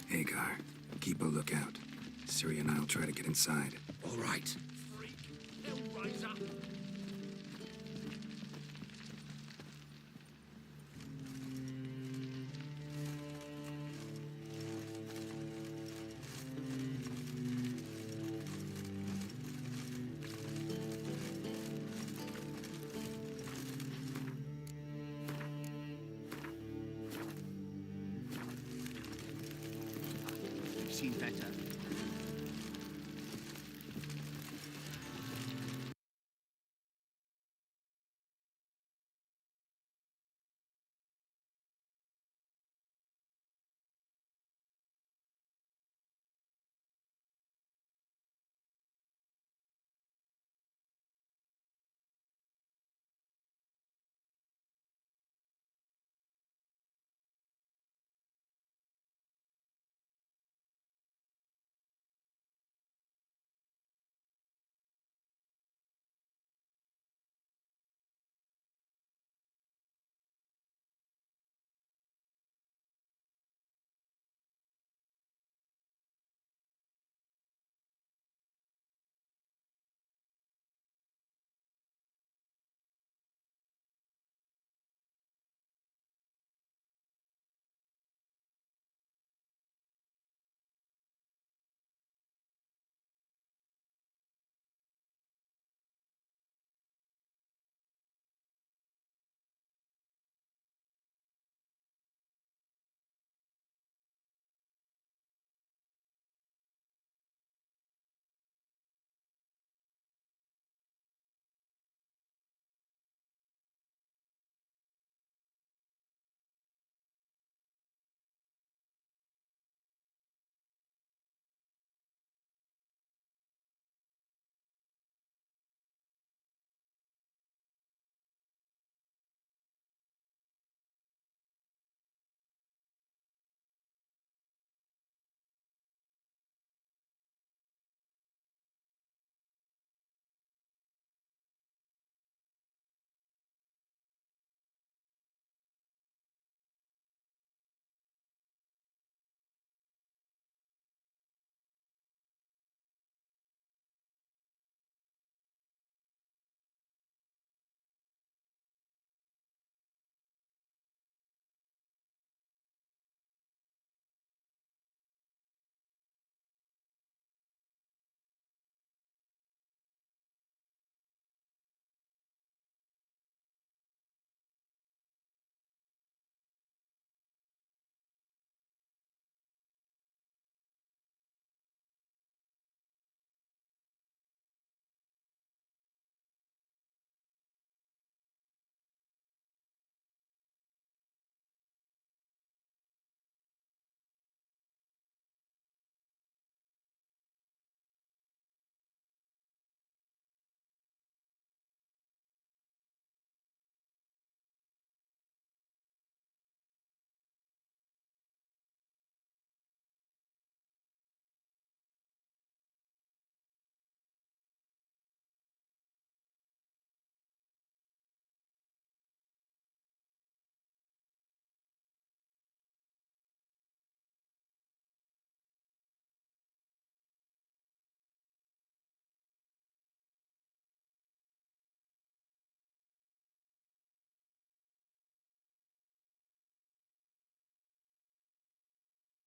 Hagar, keep a lookout. Ciri and I'll try to get inside.
All right.
Freak. They'll rise up. Seen better.